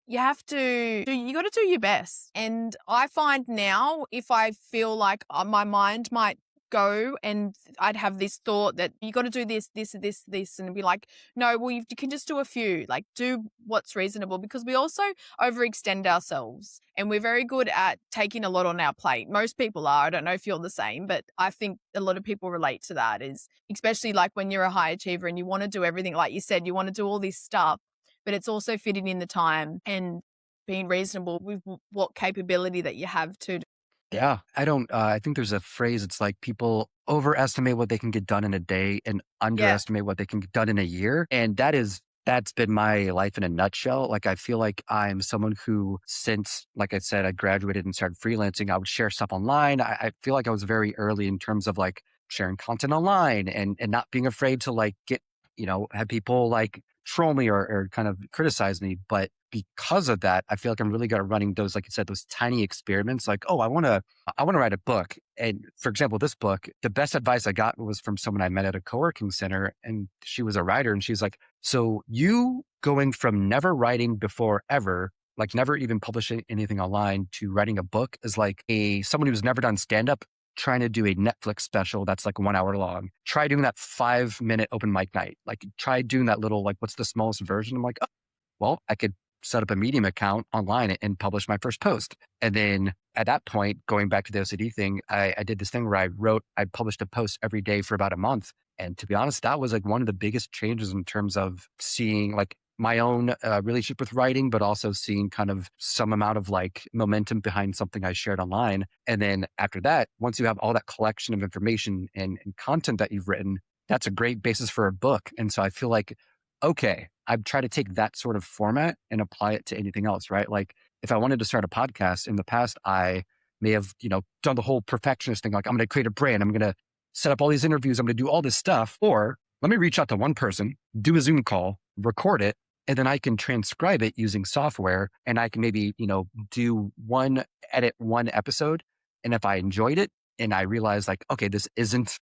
Speaker 1: you got to do your best. And I find now, if I feel like my mind might go and I'd have this thought that you got to do this, this, this, this, and be like, no, well, you can just do a few, like do what's reasonable, because we also overextend ourselves and we're very good at taking a lot on our plate. Most people are. I don't know if you're the same, but I think a lot of people relate to that, is especially like when you're a high achiever and you want to do everything, like you said, you want to do all this stuff, but it's also fitting in the time and being reasonable with what capability that you have to.
Speaker 2: Yeah. I think there's a phrase, it's like people overestimate what they can get done in a day and
Speaker 1: Yeah.
Speaker 2: underestimate what they can get done in a year. And that's been my life in a nutshell. Like, I feel like I'm someone who, since, like I said, I graduated and started freelancing, I would share stuff online. I feel like I was very early in terms of like sharing content online and not being afraid to like get, have people like troll me or kind of criticize me. But because of that, I feel like I'm really good at running those, like you said, those tiny experiments. Like, oh, I want to write a book. And for example, this book, the best advice I got was from someone I met at a co-working center, and she was a writer, and she's like, so you going from never writing before ever, like never even publishing anything online, to writing a book is like someone who's never done stand up trying to do a Netflix special that's like 1 hour long. Try doing that 5 minute open mic night. Like, try doing that little, like, what's the smallest version? I'm like, oh, well, I could set up a Medium account online and publish my first post. And then at that point, going back to the OCD thing, I did this thing where I published a post every day for about a month. And to be honest, that was like one of the biggest changes in terms of seeing like my own relationship with writing, but also seeing kind of some amount of like momentum behind something I shared online. And then after that, once you have all that collection of information and content that you've written, that's a great basis for a book. And so I feel like, okay, I've tried to take that sort of format and apply it to anything else, right? Like, if I wanted to start a podcast in the past, I may have, done the whole perfectionist thing. Like, I'm going to create a brand. I'm going to set up all these interviews. I'm going to do all this stuff. Or let me reach out to one person, do a Zoom call, record it, and then I can transcribe it using software. And I can maybe, edit one episode. And if I enjoyed it and I realized like, okay, this isn't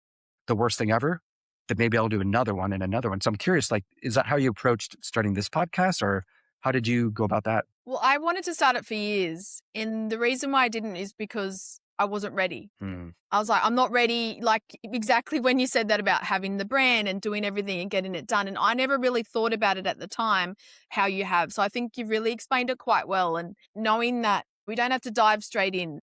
Speaker 2: the worst thing ever, that maybe I'll do another one and another one. So I'm curious, like, is that how you approached starting this podcast, or how did you go about that?
Speaker 1: Well, I wanted to start it for years. And the reason why I didn't is because I wasn't ready.
Speaker 2: Hmm.
Speaker 1: I was like, I'm not ready. Like, exactly when you said that about having the brand and doing everything and getting it done. And I never really thought about it at the time, how you have. So I think you've really explained it quite well. And knowing that we don't have to dive straight in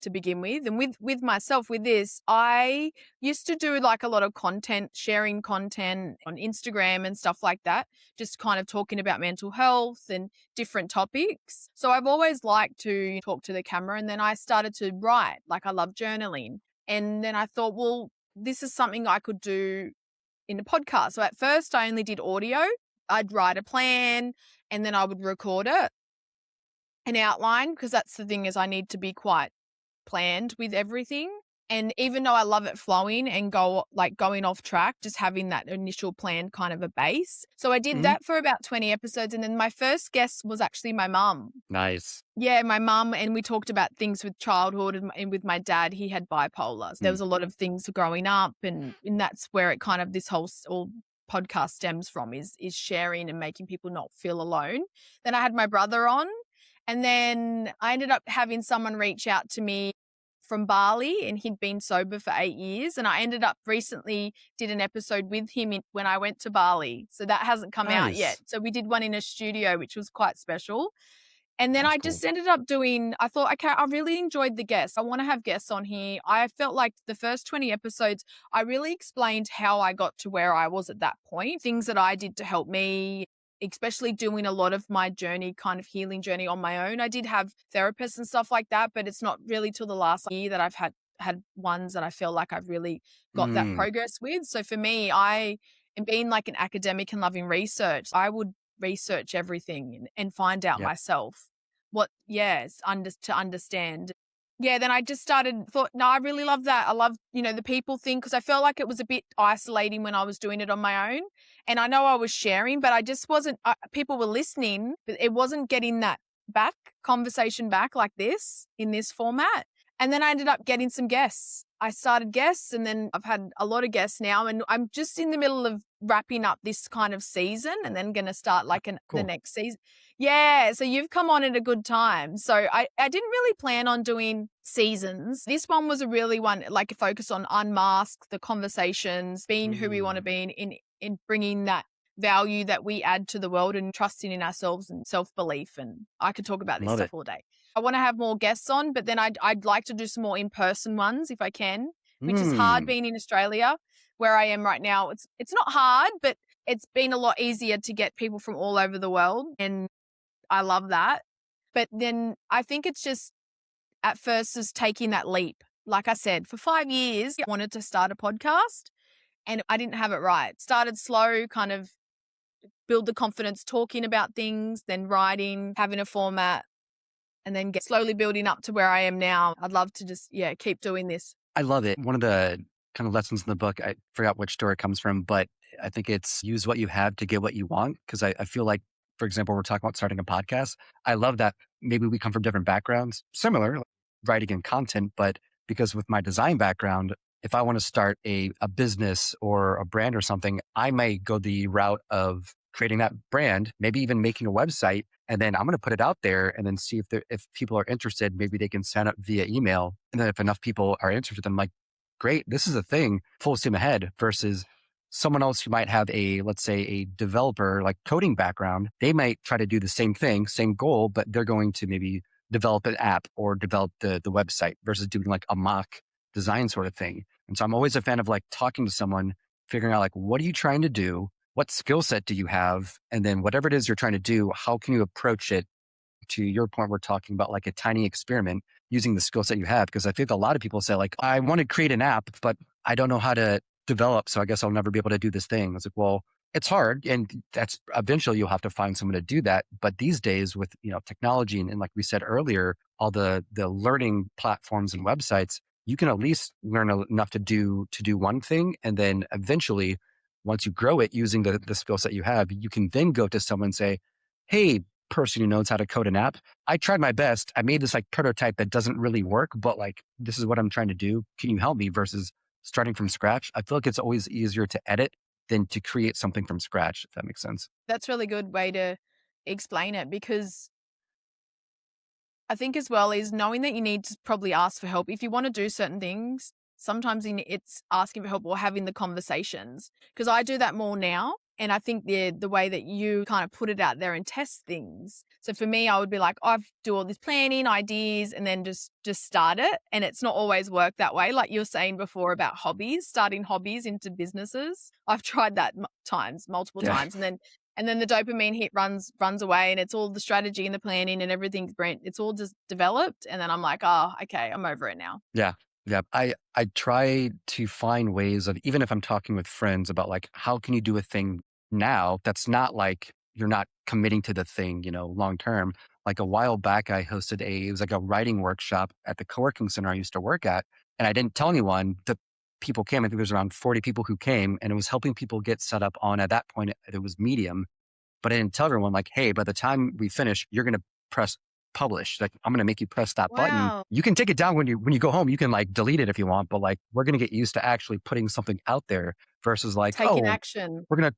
Speaker 1: to begin with. And with myself, with this, I used to do like a lot of content, sharing content on Instagram and stuff like that, just kind of talking about mental health and different topics. So I've always liked to talk to the camera. And then I started to write, like I love journaling. And then I thought, well, this is something I could do in a podcast. So at first I only did audio. I'd write a plan and then I would record it, an outline, because that's the thing, is I need to be quite planned with everything. And even though I love it flowing and going off track, just having that initial plan kind of a base. So I did
Speaker 2: Mhm.
Speaker 1: that for about 20 episodes. And then my first guest was actually my mum.
Speaker 2: Nice.
Speaker 1: Yeah, my mum. And we talked about things with childhood, and with my dad, he had bipolar. So there
Speaker 2: Mm.
Speaker 1: was a lot of things growing up. And that's where it kind of, this whole all podcast stems from, is sharing and making people not feel alone. Then I had my brother on. And then I ended up having someone reach out to me from Bali, and he'd been sober for 8 years. And I ended up recently did an episode with him when I went to Bali. So that hasn't come out yet.
Speaker 2: Nice.
Speaker 1: So we did one in a studio, which was quite special. And then
Speaker 2: That's
Speaker 1: I
Speaker 2: cool.
Speaker 1: just ended up I thought, okay, I really enjoyed the guests. I want to have guests on here. I felt like the first 20 episodes, I really explained how I got to where I was at that point, things that I did to help me, especially doing a lot of my journey, kind of healing journey on my own. I did have therapists and stuff like that, but it's not really till the last year that I've had ones that I feel like I've really got that
Speaker 2: Mm.
Speaker 1: progress with. So for me, and being like an academic and loving research, I would research everything and find out
Speaker 2: Yep.
Speaker 1: myself to understand. Yeah, then I just thought, no, I really love that. I love, the people thing, because I felt like it was a bit isolating when I was doing it on my own. And I know I was sharing, but I just wasn't, people were listening, but it wasn't getting that conversation back like this, in this format. And then I ended up getting some guests. I started guests, and then I've had a lot of guests now, and I'm just in the middle of wrapping up this kind of season, and then going to start like the
Speaker 2: Cool.
Speaker 1: next season. Yeah, so you've come on at a good time. So I didn't really plan on doing seasons. This one was a really one, like a focus on unmask the conversations, being who we want to
Speaker 2: Mm.
Speaker 1: be in bringing that value that we add to the world and trusting in ourselves and self-belief. And I could talk about this
Speaker 2: Love
Speaker 1: stuff
Speaker 2: it.
Speaker 1: all day. I want to have more guests on, but then I'd like to do some more in-person ones if I can, which is hard
Speaker 2: Mm.
Speaker 1: being in Australia where I am right now. It's not hard, but it's been a lot easier to get people from all over the world, and I love that. But then I think it's just at first was taking that leap. Like I said, for 5 years, I wanted to start a podcast and I didn't have it right. Started slow, kind of build the confidence talking about things, then writing, having a format, and then get slowly building up to where I am now. I'd love to just, keep doing this.
Speaker 2: I love it. One of the kind of lessons in the book, I forgot which story it comes from, but I think it's use what you have to get what you want. Because I feel like, for example, we're talking about starting a podcast. I love that maybe we come from different backgrounds, similar, like writing and content, but because with my design background, if I want to start a business or a brand or something, I might go the route of creating that brand, maybe even making a website, and then I'm going to put it out there and then see if people are interested, maybe they can sign up via email. And then if enough people are interested, I'm like, great, this is a thing, full steam ahead, versus someone else who might have let's say a developer like coding background. They might try to do the same thing, same goal, but they're going to maybe develop an app or develop the website versus doing like a mock design sort of thing. And so I'm always a fan of like talking to someone, figuring out like, what are you trying to do? What skill set do you have? And then whatever it is you're trying to do, how can you approach it? To your point, we're talking about like a tiny experiment using the skill set you have. Because I think a lot of people say like, I want to create an app, but I don't know how to develop. So I guess I'll never be able to do this thing. I was like, well, it's hard. And that's eventually you'll have to find someone to do that. But these days with, technology and like we said earlier, all the learning platforms and websites, you can at least learn enough to do one thing. And then eventually, once you grow it using the skill set you have, you can then go to someone and say, hey, person who knows how to code an app, I tried my best. I made this like prototype that doesn't really work, but like, this is what I'm trying to do. Can you help me? Versus starting from scratch. I feel like it's always easier to edit than to create something from scratch, if that makes sense.
Speaker 1: That's a really good way to explain it, because I think as well is knowing that you need to probably ask for help. If you want to do certain things, sometimes it's asking for help or having the conversations, because I do that more now. And I think the way that you kind of put it out there and test things. So for me, I would be like, I do all this planning, ideas, and then just start it. And it's not always worked that way. Like you were saying before about hobbies, starting hobbies into businesses. I've tried that multiple times. And then the dopamine hit runs away, and it's all the strategy and the planning and everything's it's all just developed. And then I'm like, oh, okay, I'm over it now.
Speaker 2: Yeah. Yeah. I try to find ways of, even if I'm talking with friends about like, how can you do a thing now that's not like you're not committing to the thing, long term. Like a while back, I hosted it was like a writing workshop at the co-working center I used to work at. And I didn't tell anyone that people came. I think there was around 40 people who came, and it was helping people get set up on, at that point, it was Medium. But I didn't tell everyone like, hey, by the time we finish, you're going to press publish. Like, I'm going to make you press that button. You can take it down when you go home. You can like delete it if you want, but like, we're going to get used to actually putting something out there versus like,
Speaker 1: taking action.
Speaker 2: We're going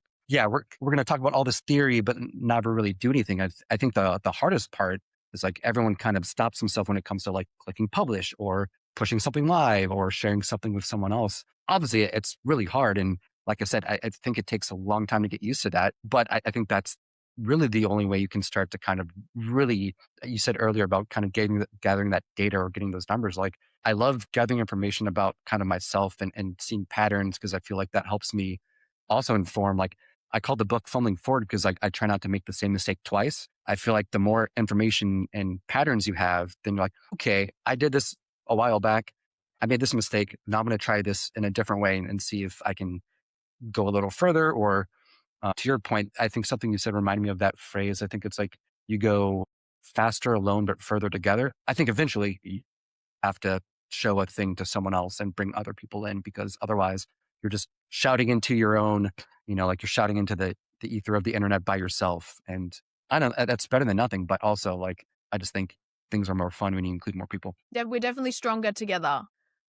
Speaker 2: to talk about all this theory, but never really do anything. I think the hardest part is like everyone kind of stops themselves when it comes to like clicking publish or pushing something live or sharing something with someone else. Obviously, it's really hard. And like I said, I think it takes a long time to get used to that. But I think that's really the only way you can start to kind of really, you said earlier about kind of gathering that data or getting those numbers. Like I love gathering information about kind of myself and seeing patterns, because I feel like that helps me also inform. Like I call the book Fumbling Forward because I try not to make the same mistake twice. I feel like the more information and patterns you have, then you're like, okay, I did this a while back. I made this mistake. Now I'm going to try this in a different way and see if I can go a little further. Or to your point, I think something you said reminded me of that phrase. I think it's like you go faster alone, but further together. I think eventually you have to show a thing to someone else and bring other people in, because otherwise you're just shouting into your own, like you're shouting into the ether of the internet by yourself. And I know that's better than nothing, but also like, I just think things are more fun when you include more people.
Speaker 1: Yeah, we're definitely stronger together.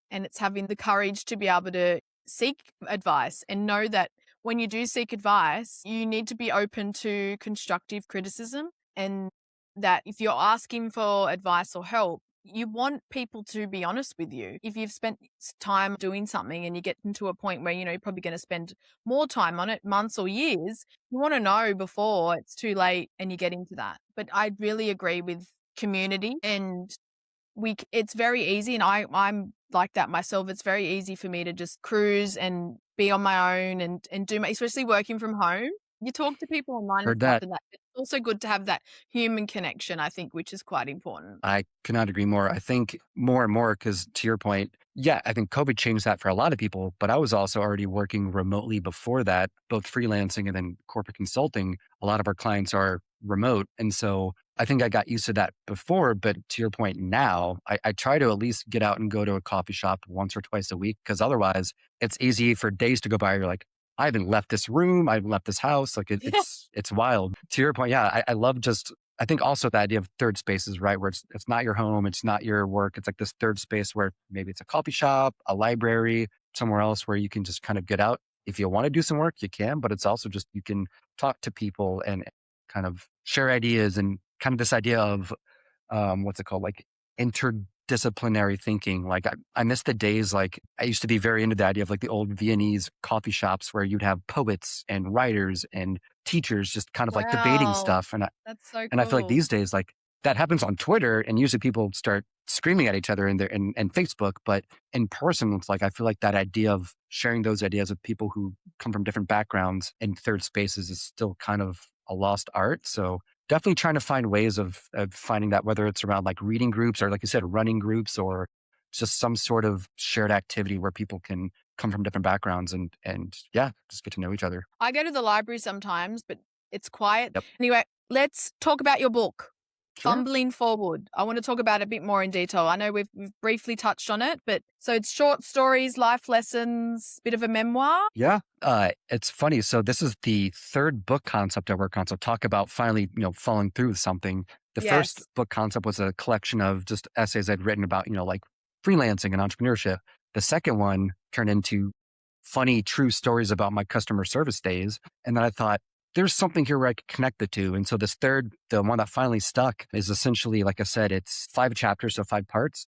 Speaker 1: And it's having the courage to be able to seek advice and know that when you do seek advice, you need to be open to constructive criticism, and that if you're asking for advice or help, you want people to be honest with you. If you've spent time doing something and you get into a point where, you're probably going to spend more time on it, months or years, you want to know before it's too late and you get into that. But I really agree with community, and it's very easy, and I'm like that myself. It's very easy for me to just cruise and be on my own and do especially working from home. You talk to people online
Speaker 2: Heard that.
Speaker 1: and stuff, Also good to have that human connection, I think, which is quite important.
Speaker 2: I cannot agree more. I think more and more, because to your point, yeah, I think COVID changed that for a lot of people, but I was also already working remotely before that, both freelancing and then corporate consulting. A lot of our clients are remote. And so I think I got used to that before. But to your point now, I try to at least get out and go to a coffee shop once or twice a week, because otherwise it's easy for days to go by. You're like, I haven't left this room. I haven't left this house. Like it's wild. To your point, yeah, I love just I think also the idea of third spaces, right? Where it's not your home, it's not your work. It's like this third space where maybe it's a coffee shop, a library, somewhere else where you can just kind of get out. If you want to do some work, you can, but it's also just you can talk to people and kind of share ideas and kind of this idea of what's it called? Like interdisciplinary thinking. Like I miss the days, like I used to be very into the idea of like the old Viennese coffee shops where you'd have poets and writers and teachers just kind of like debating
Speaker 1: Wow.
Speaker 2: stuff.
Speaker 1: That's so
Speaker 2: And I feel like
Speaker 1: cool.
Speaker 2: these days, like that happens on Twitter, and usually people start screaming at each other in and Facebook. But in person, it's like I feel like that idea of sharing those ideas with people who come from different backgrounds in third spaces is still kind of a lost art. So definitely trying to find ways of finding that, whether it's around like reading groups or like you said, running groups, or just some sort of shared activity where people can come from different backgrounds and yeah, just get to know each other.
Speaker 1: I go to the library sometimes, but it's quiet.
Speaker 2: Yep.
Speaker 1: Anyway, let's talk about your book,
Speaker 2: Sure.
Speaker 1: Fumbling Forward. I want to talk about it a bit more in detail. I know we've briefly touched on it, but so it's short stories, life lessons, bit of a memoir.
Speaker 2: Yeah. It's funny. So this is the third book concept I work on. So talk about finally, falling through with something. The first
Speaker 1: Yes.
Speaker 2: book concept was a collection of just essays I'd written about, like freelancing and entrepreneurship. The second one turned into funny, true stories about my customer service days. And then I thought, there's something here where I could connect the two. And so this third, the one that finally stuck is essentially, like I said, it's 5 chapters, so 5 parts.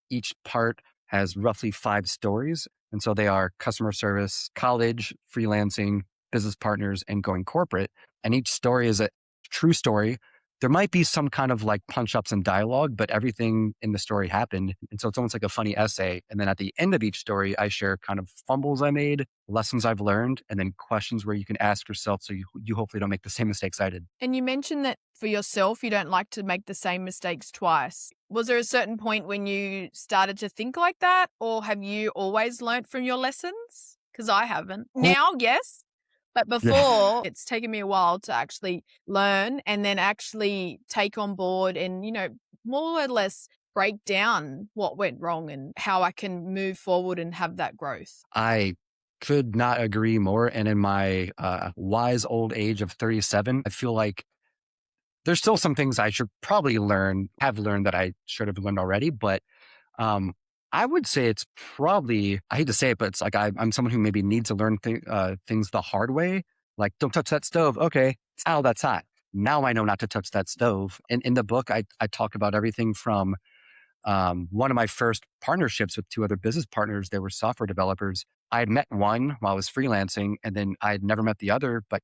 Speaker 2: Each part has roughly 5 stories. And so they are customer service, college, freelancing, business partners, and going corporate. And each story is a true story. There might be some kind of like punch ups and dialogue, but everything in the story happened. And so it's almost like a funny essay. And then at the end of each story, I share kind of fumbles I made, lessons I've learned, and then questions where you can ask yourself so you hopefully don't make the same mistakes I did.
Speaker 1: And you mentioned that for yourself, you don't like to make the same mistakes twice. Was there a certain point when you started to think like that, or have you always learnt from your lessons? Because I haven't. Now, yes. But
Speaker 2: Yeah.
Speaker 1: before, it's taken me a while to actually learn and then actually take on board and, more or less break down what went wrong and how I can move forward and have that growth.
Speaker 2: I could not agree more. And in my wise old age of 37, I feel like there's still some things I should probably have learned that I should have learned already. But um, I would say it's probably, I hate to say it, but it's like I'm someone who maybe needs to learn things the hard way. Like, don't touch that stove. Okay. Oh, that's hot. Now I know not to touch that stove. And in the book, I talk about everything from one of my first partnerships with 2 other business partners. They were software developers. I had met one while I was freelancing, and then I had never met the other, but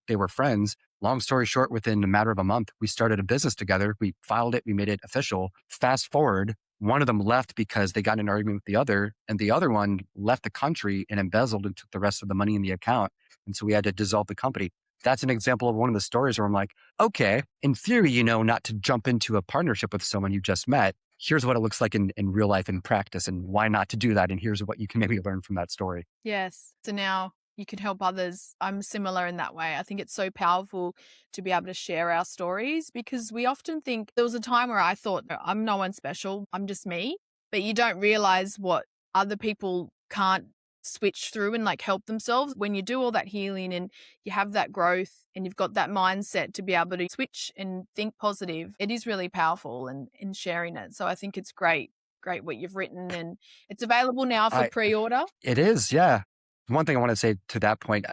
Speaker 2: they were friends. Long story short, within a matter of a month, we started a business together. We filed it, we made it official. Fast forward, one of them left because they got in an argument with the other, and the other one left the country and embezzled and took the rest of the money in the account. And so we had to dissolve the company. That's an example of one of the stories where I'm like, okay, in theory, not to jump into a partnership with someone you just met. Here's what it looks like in real life in practice, and why not to do that. And here's what you can maybe learn from that story.
Speaker 1: Yes. So now you can help others. I'm similar in that way. I think it's so powerful to be able to share our stories because we often think there was a time where I thought, I'm no one special, I'm just me. But you don't realize what other people can't switch through and like help themselves. When you do all that healing and you have that growth and you've got that mindset to be able to switch and think positive, it is really powerful and in sharing it. So I think it's great what you've written and it's available now for
Speaker 2: I
Speaker 1: pre-order.
Speaker 2: It is, yeah. One thing I want to say to that point,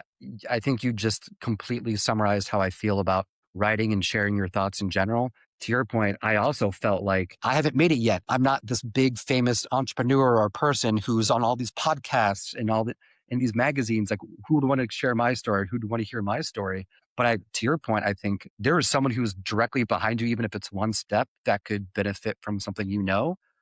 Speaker 2: I think you just completely summarized how I feel about writing and sharing your thoughts in general. To your point, I also felt like I haven't made it yet. I'm not this big famous entrepreneur or person who's on all these podcasts and in these magazines. Like, who would want to share my story? Who would want to hear my story? But to your point, I think there is someone who's directly behind you, even if it's one step that could benefit from something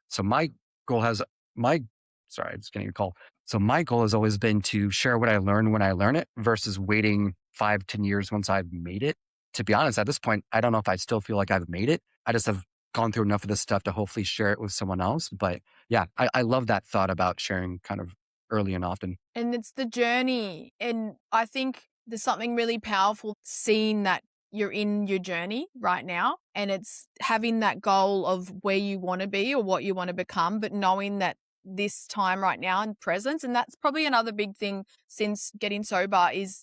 Speaker 2: So my goal has my sorry, I'm just getting a call. So my goal has always been to share what I learn when I learn it versus waiting 5, 10 years once I've made it to be honest, at this point, I don't know if I still feel like I've made it. I just have gone through enough of this stuff to hopefully share it with someone else. But yeah, I love that thought about sharing kind of early and often.
Speaker 1: And it's the journey. And I think there's something really powerful seeing that you're in your journey right now. And it's having that goal of where you want to be or what you want to become, but knowing that this time right now and presence. And that's probably another big thing since getting sober is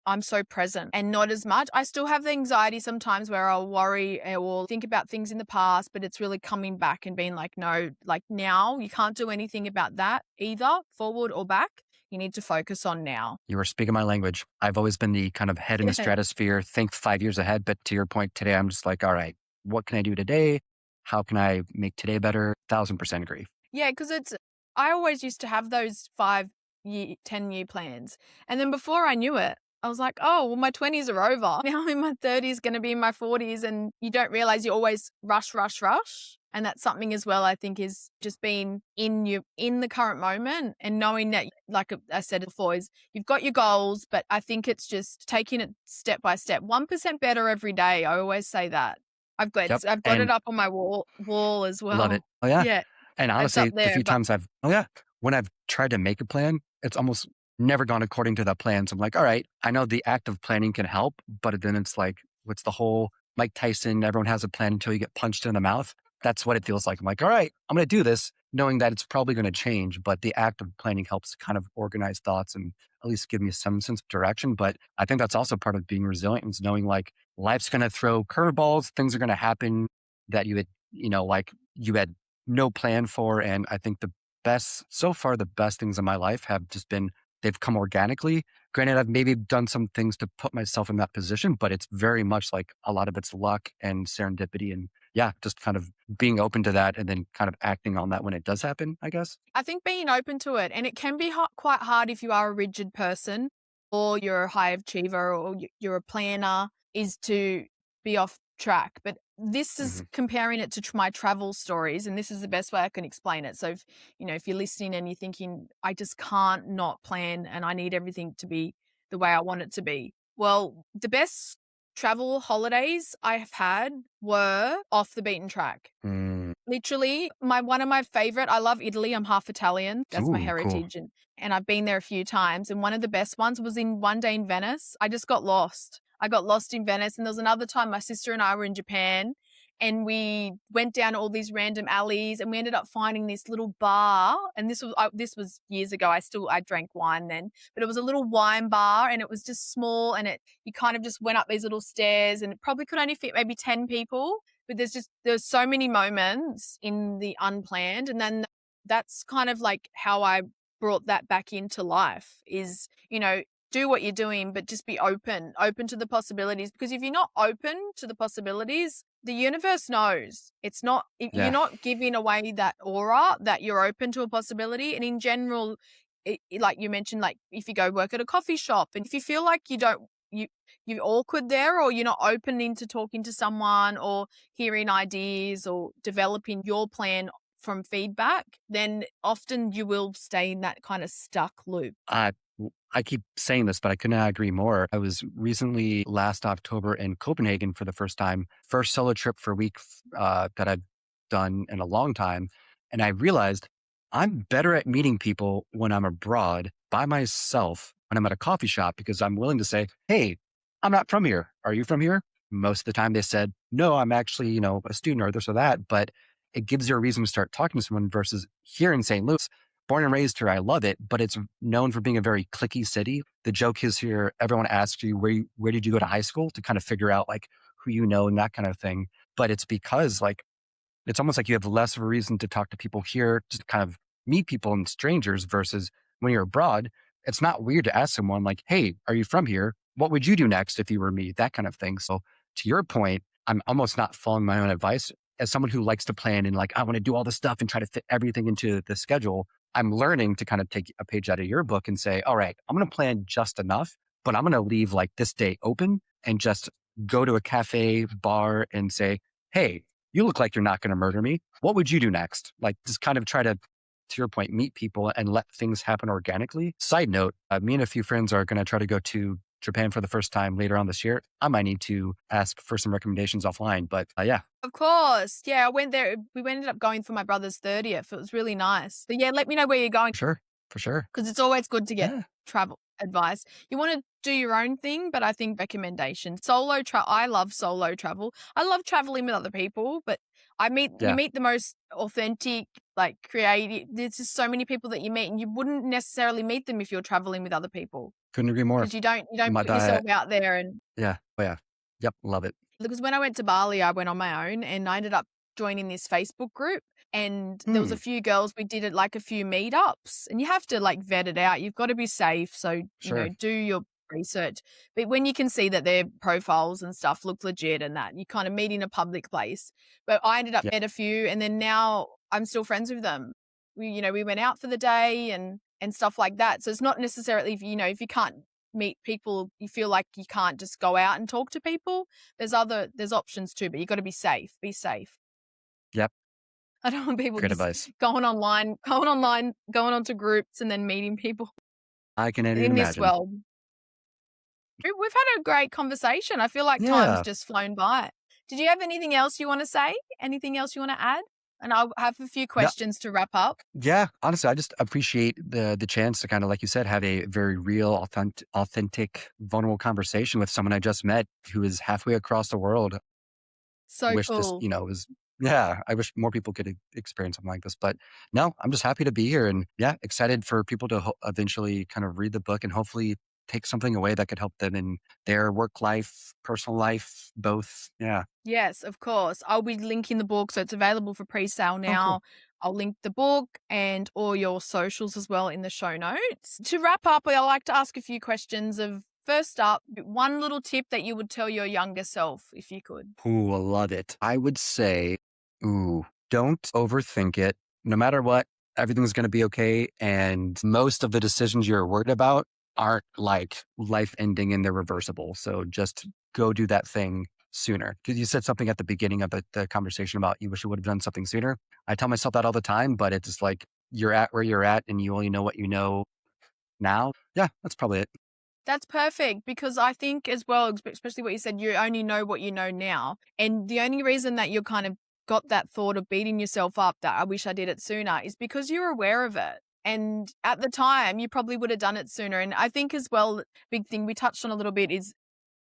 Speaker 1: I'm so present and not as much. I still have the anxiety sometimes where I'll worry or think about things in the past, but it's really coming back and being like, no, like now you can't do anything about that either, forward or back. You need to focus on now.
Speaker 2: You were speaking my language. I've always been the kind of head in the
Speaker 1: Yeah.
Speaker 2: stratosphere, think 5 years ahead. But to your point today, I'm just like, all right, what can I do today? How can I make today better? 1000% agree.
Speaker 1: Yeah, because I always used to have those 5 year, 10-year plans. And then before I knew it, I was like, oh, well, my 20s are over. Now I'm in my 30s, going to be in my 40s. And you don't realize you always rush, rush, rush. And that's something as well, I think, is just being in the current moment and knowing that, like I said before, is you've got your goals, but I think it's just taking it step by step, 1% better every day. I always say that. I've got
Speaker 2: Yep.
Speaker 1: I've got it
Speaker 2: And
Speaker 1: up on my wall as
Speaker 2: love it.
Speaker 1: well.
Speaker 2: Oh, yeah.
Speaker 1: Yeah,
Speaker 2: And
Speaker 1: it's up
Speaker 2: honestly, the
Speaker 1: there.
Speaker 2: few
Speaker 1: But
Speaker 2: times when I've tried to make a plan, it's almost never gone according to that plan. So I'm like, all right, I know the act of planning can help, but then it's like, what's the whole Mike Tyson, everyone has a plan until you get punched in the mouth. That's what it feels like. I'm like, all right, I'm going to do this, knowing that it's probably going to change. But the act of planning helps kind of organize thoughts and at least give me some sense of direction. But I think that's also part of being resilient is knowing like life's going to throw curveballs, things are going to happen that you had no plan for. And I think so far, the best things in my life have just been, they've come organically. Granted, I've maybe done some things to put myself in that position, but it's very much like a lot of it's luck and serendipity and yeah, just kind of being open to that and then kind of acting on that when it does happen, I guess.
Speaker 1: I think being open to it, and it can be quite hard if you are a rigid person or you're a high achiever or you're a planner, is to be off track. But this is
Speaker 2: Mhm.
Speaker 1: comparing it to my travel stories, and this is the best way I can explain it. So, if you're listening and you're thinking, I just can't not plan and I need everything to be the way I want it to be. Well, the best travel holidays I have had were off the beaten track.
Speaker 2: Mm.
Speaker 1: Literally, one of my favorite, I love Italy. I'm half Italian. That's my
Speaker 2: Ooh, cool.
Speaker 1: heritage. And I've been there a few times. And one of the best ones was in one day in Venice. I just got lost. I got lost in Venice. And there was another time my sister and I were in Japan and we went down all these random alleys and we ended up finding this little bar. And this was years ago. I drank wine then, but it was a little wine bar and it was just small and you kind of just went up these little stairs and it probably could only fit maybe 10 people. But there's so many moments in the unplanned. And then that's kind of like how I brought that back into life is, do what you're doing, but just be open to the possibilities. Because if you're not open to the possibilities, the universe knows it's not, you're
Speaker 2: Yeah.
Speaker 1: not giving away that aura that you're open to a possibility. And in general, like you mentioned, like if you go work at a coffee shop and if you feel like you're awkward there or you're not open into talking to someone or hearing ideas or developing your plan from feedback, then often you will stay in that kind of stuck loop.
Speaker 2: I keep saying this, but I could not agree more. I was recently last October in Copenhagen for the first time, first solo trip for a week that I've done in a long time. And I realized I'm better at meeting people when I'm abroad by myself when I'm at a coffee shop because I'm willing to say, hey, I'm not from here. Are you from here? Most of the time they said, no, I'm actually, a student or this or that. But it gives you a reason to start talking to someone versus here in St. Louis. Born and raised here, I love it, but it's known for being a very cliquey city. The joke is here, everyone asks you, where did you go to high school to kind of figure out like who you know and that kind of thing. But it's because like, it's almost like you have less of a reason to talk to people here, to kind of meet people and strangers versus when you're abroad, it's not weird to ask someone like, hey, are you from here? What would you do next if you were me? That kind of thing. So to your point, I'm almost not following my own advice as someone who likes to plan and like, I want to do all this stuff and try to fit everything into the schedule. I'm learning to kind of take a page out of your book and say, all right, I'm going to plan just enough, but I'm going to leave like this day open and just go to a cafe, bar and say, hey, you look like you're not going to murder me. What would you do next? Like just kind of try to your point, meet people and let things happen organically. Side note, me and a few friends are going to try to go to Japan for the first time later on this year, I might need to ask for some recommendations offline. But yeah,
Speaker 1: Of course. Yeah, I went there. We ended up going for my brother's 30th. It was really nice. But yeah, let me know where you're going
Speaker 2: for sure.
Speaker 1: because it's always good to get
Speaker 2: Yeah.
Speaker 1: travel advice. You want to do your own thing, but I think recommendation. I love solo travel. I love traveling with other people, but you
Speaker 2: Yeah.
Speaker 1: meet the most authentic, like creative. There's just so many people that you meet, and you wouldn't necessarily meet them if you're traveling with other people
Speaker 2: Couldn't agree more.
Speaker 1: because you don't
Speaker 2: My
Speaker 1: put yourself
Speaker 2: diet.
Speaker 1: out there. And
Speaker 2: Yeah. Oh, yeah. Yep. Love it.
Speaker 1: because when I went to Bali, I went on my own and I ended up joining this Facebook group. And there was a
Speaker 2: Hmm.
Speaker 1: few girls, we did it like a few meetups, and you have to like vet it out. You've got to be safe. So,
Speaker 2: Sure.
Speaker 1: do your research. But when you can see that their profiles and stuff look legit and that you kind of meet in a public place. But I ended up
Speaker 2: Yeah.
Speaker 1: met a few, and then now I'm still friends with them. We went out for the day and stuff like that. So it's not necessarily, if you can't meet people, you feel like you can't just go out and talk to people. There's options too, but you got to be safe. Be safe.
Speaker 2: Yep.
Speaker 1: I don't want people
Speaker 2: Great
Speaker 1: just
Speaker 2: advice.
Speaker 1: going onto groups and then meeting people
Speaker 2: I can even
Speaker 1: in this
Speaker 2: imagine.
Speaker 1: world. We've had a great conversation. I feel like time's
Speaker 2: Yeah.
Speaker 1: just flown by. Did you have anything else you want to say? Anything else you want to add? And I'll have a few
Speaker 2: No.
Speaker 1: questions to wrap up.
Speaker 2: Yeah. Honestly, I just appreciate the chance to kind of, like you said, have a very real, authentic, vulnerable conversation with someone I just met who is halfway across the world.
Speaker 1: So
Speaker 2: Wish this,
Speaker 1: cool.
Speaker 2: was yeah, I wish more people could experience something like this. But no, I'm just happy to be here and yeah, excited for people to eventually kind of read the book and hopefully take something away that could help them in their work life, personal life, both. Yeah.
Speaker 1: Yes, of course. I'll be linking the book, so it's available for pre-sale
Speaker 2: Oh, cool.
Speaker 1: now. I'll link the book and all your socials as well in the show notes. To wrap up, I like to ask a few questions of first up, one little tip that you would tell your younger self if you could.
Speaker 2: Ooh, I love it. I would say, don't overthink it. No matter what, everything's going to be okay. And most of the decisions you're worried about aren't like life ending and they're reversible. So just go do that thing sooner. Because you said something at the beginning of the conversation about you wish you would have done something sooner. I tell myself that all the time, but it's just like you're at where you're at and you only know what you know now. Yeah, that's probably it.
Speaker 1: That's perfect because I think as well, especially what you said, you only know what you know now. And the only reason that you kind of got that thought of beating yourself up that I wish I did it sooner is because you're aware of it. And at the time, you probably would have done it sooner. And I think as well, big thing we touched on a little bit is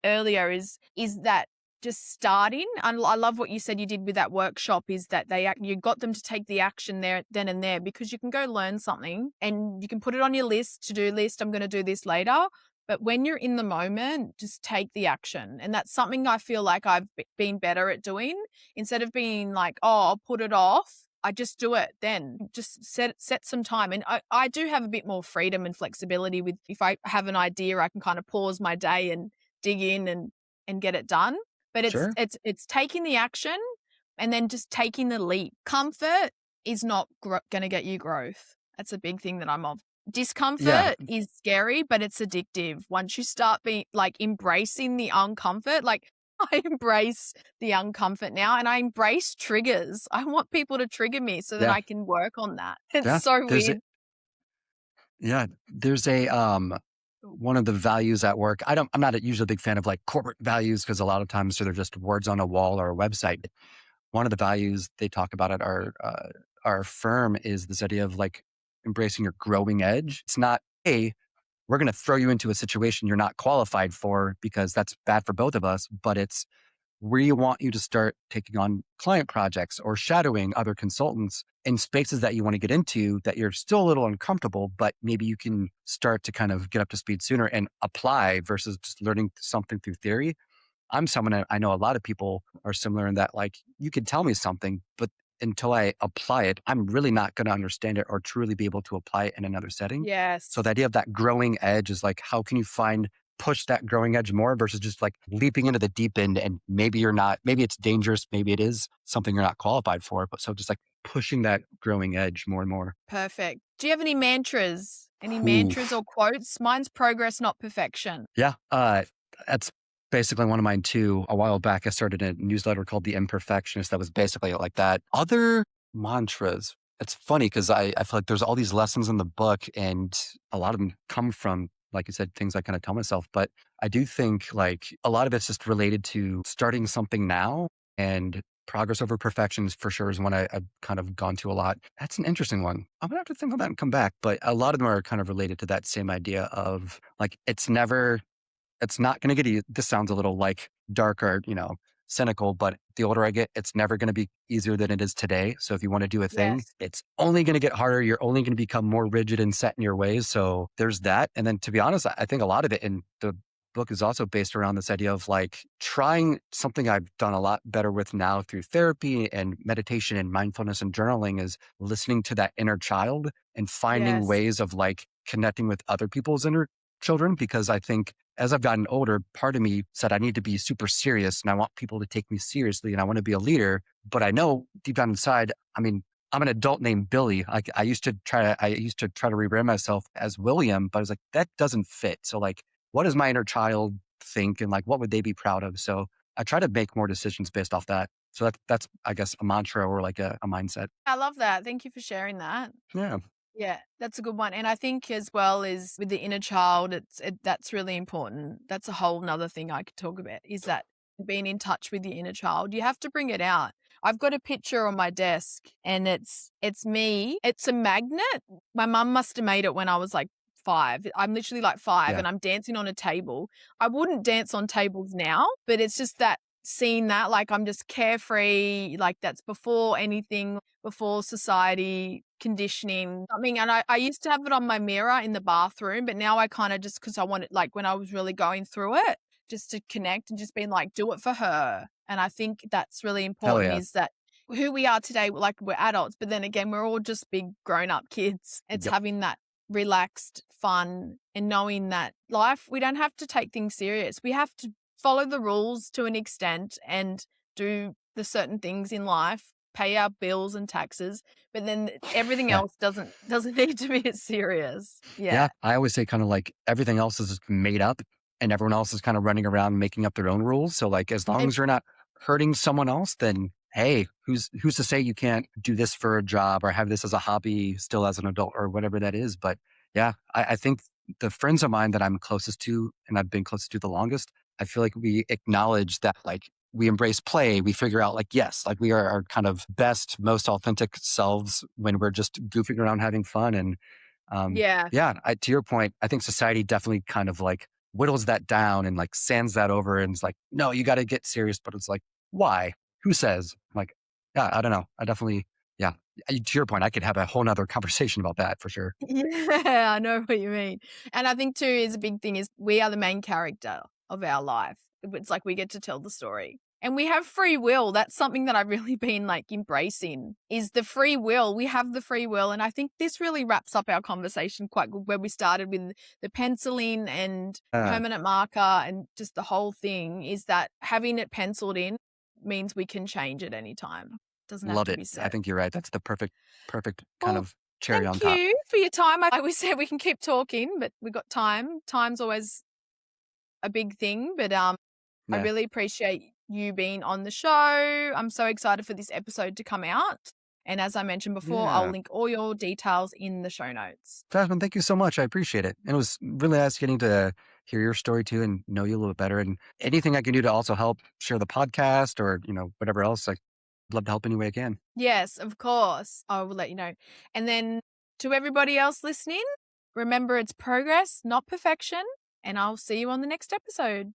Speaker 1: earlier is that just starting. And I love what you said you did with that workshop is that you got them to take the action there, then and there, because you can go learn something and you can put it on your to-do list. I'm going to do this later. But when you're in the moment, just take the action. And that's something I feel like I've been better at doing. Instead of being like, oh, I'll put it off, I just do it then. Just set some time. And I do have a bit more freedom and flexibility with if I have an idea, I can kind of pause my day and dig in and get it done. But
Speaker 2: Sure.
Speaker 1: it's taking the action and then just taking the leap. Comfort is not going to get you growth. That's a big thing that I'm of.
Speaker 2: Yeah.
Speaker 1: Discomfort is scary, but it's addictive. Once you start embracing the uncomfort, like I embrace the uncomfort now and I embrace triggers. I want people to trigger me so that
Speaker 2: Yeah.
Speaker 1: I can work on that. It's
Speaker 2: Yeah.
Speaker 1: so
Speaker 2: There's
Speaker 1: weird.
Speaker 2: there's a one of the values at work. I'm not usually a big fan of like corporate values because a lot of times they're just words on a wall or a website. One of the values they talk about at our firm is this idea of like embracing your growing edge. It's not, hey, we're going to throw you into a situation you're not qualified for because that's bad for both of us, but it's we want you to start taking on client projects or shadowing other consultants in spaces that you want to get into that you're still a little uncomfortable, but maybe you can start to kind of get up to speed sooner and apply versus just learning something through theory. I'm someone I know a lot of people are similar in that, like, you can tell me something, but until I apply it, I'm really not going to understand it or truly be able to apply it in another setting. So
Speaker 1: Yes.
Speaker 2: the idea of that growing edge is like, how can you push that growing edge more versus just like leaping into the deep end and maybe you're not, maybe it's dangerous, maybe it is something you're not qualified for. But so just like pushing that growing edge more and more.
Speaker 1: Perfect. Do you have any mantras? Any mantras
Speaker 2: Oof.
Speaker 1: or quotes? Mine's progress, not perfection.
Speaker 2: Yeah. That's basically one of mine too. A while back, I started a newsletter called The Imperfectionist that was basically like that. Other mantras. It's funny because I feel like there's all these lessons in the book and a lot of them come from like you said, things I kind of tell myself. But I do think like a lot of it's just related to starting something now, and progress over perfection for sure is one I've kind of gone to a lot. That's an interesting one. I'm gonna have to think on that and come back. But a lot of them are kind of related to that same idea of like, it's not going to get this sounds a little like dark or, cynical, but the older I get, it's never going to be easier than it is today. So if you want to do a thing,
Speaker 1: Yes.
Speaker 2: it's only going to get harder. You're only going to become more rigid and set in your ways. So there's that. And then to be honest, I think a lot of it in the book is also based around this idea of like trying something I've done a lot better with now through therapy and meditation and mindfulness and journaling is listening to that inner child and finding
Speaker 1: Yes.
Speaker 2: ways of like connecting with other people's inner children. Because I think as I've gotten older, part of me said I need to be super serious and I want people to take me seriously and I want to be a leader. But I know deep down inside, I mean, I'm an adult named Billy. Like I used to try to rebrand myself as William, but I was like, that doesn't fit. So like, what does my inner child think and like, what would they be proud of? So I try to make more decisions based off that. So that's I guess, a mantra or like a mindset.
Speaker 1: I love that. Thank you for sharing that.
Speaker 2: Yeah.
Speaker 1: Yeah, that's a good one. And I think as well is with the inner child, that's really important. That's a whole nother thing I could talk about is that being in touch with your inner child. You have to bring it out. I've got a picture on my desk and it's me. It's a magnet. My mum must have made it when I was like 5. I'm literally like 5
Speaker 2: Yeah.
Speaker 1: and I'm dancing on a table. I wouldn't dance on tables now, but it's just that seeing that like I'm just carefree, like that's before anything, before society conditioning something. And I used to have it on my mirror in the bathroom, but now I kind of just because I wanted like when I was really going through it, just to connect and just being like, do it for her. And I think that's really
Speaker 2: Hell
Speaker 1: important
Speaker 2: yeah.
Speaker 1: is that who we are today, like we're adults, but then again, we're all just big grown up kids. It's
Speaker 2: Yep.
Speaker 1: having that relaxed fun and knowing that life, we don't have to take things serious. We have to follow the rules to an extent and do the certain things in life, pay our bills and taxes, but then everything
Speaker 2: Yeah.
Speaker 1: else doesn't need to be as serious.
Speaker 2: Yeah.
Speaker 1: Yeah.
Speaker 2: I always say kind of like everything else is made up and everyone else is kind of running around making up their own rules. So like as long
Speaker 1: It,
Speaker 2: as you're not hurting someone else, then hey, who's to say you can't do this for a job or have this as a hobby still as an adult or whatever that is. But yeah, I think the friends of mine that I'm closest to and I've been closest to the longest, I feel like we acknowledge that like we embrace play. We figure out like, yes, like we are our kind of best, most authentic selves when we're just goofing around having fun. And
Speaker 1: yeah.
Speaker 2: yeah, to your point, I think society definitely kind of like whittles that down and like sands that over and it's like, no, you got to get serious. But it's like, why? Who says? Like, yeah, I don't know. I definitely, yeah. To your point, I could have a whole nother conversation about that for sure.
Speaker 1: Yeah, I know what you mean. And I think too is a big thing is we are the main character of our life. It's like we get to tell the story. And we have free will. That's something that I've really been like embracing is the free will. We have the free will. And I think this really wraps up our conversation quite good where we started with the penciling and
Speaker 2: Uh,
Speaker 1: permanent marker and just the whole thing is that having it penciled in means we can change at any time. Doesn't have
Speaker 2: Love
Speaker 1: to
Speaker 2: it.
Speaker 1: be
Speaker 2: I
Speaker 1: set.
Speaker 2: think you're right. That's the perfect kind
Speaker 1: Well,
Speaker 2: of cherry on
Speaker 1: thank
Speaker 2: top.
Speaker 1: you for your time. Like we said, we can keep talking, but we've got time. Time's always a big thing, but I
Speaker 2: Yeah.
Speaker 1: really appreciate you being on the show. I'm so excited for this episode to come out. And as I mentioned before, I'll
Speaker 2: Yeah.
Speaker 1: link all your details in the show notes.
Speaker 2: Jasmine, thank you so much. I appreciate it. And it was really nice getting to hear your story too and know you a little bit better. And anything I can do to also help share the podcast or, whatever else, I'd love to help any way I can.
Speaker 1: Yes, of course. I will let you know. And then to everybody else listening, remember it's progress, not perfection. And I'll see you on the next episode.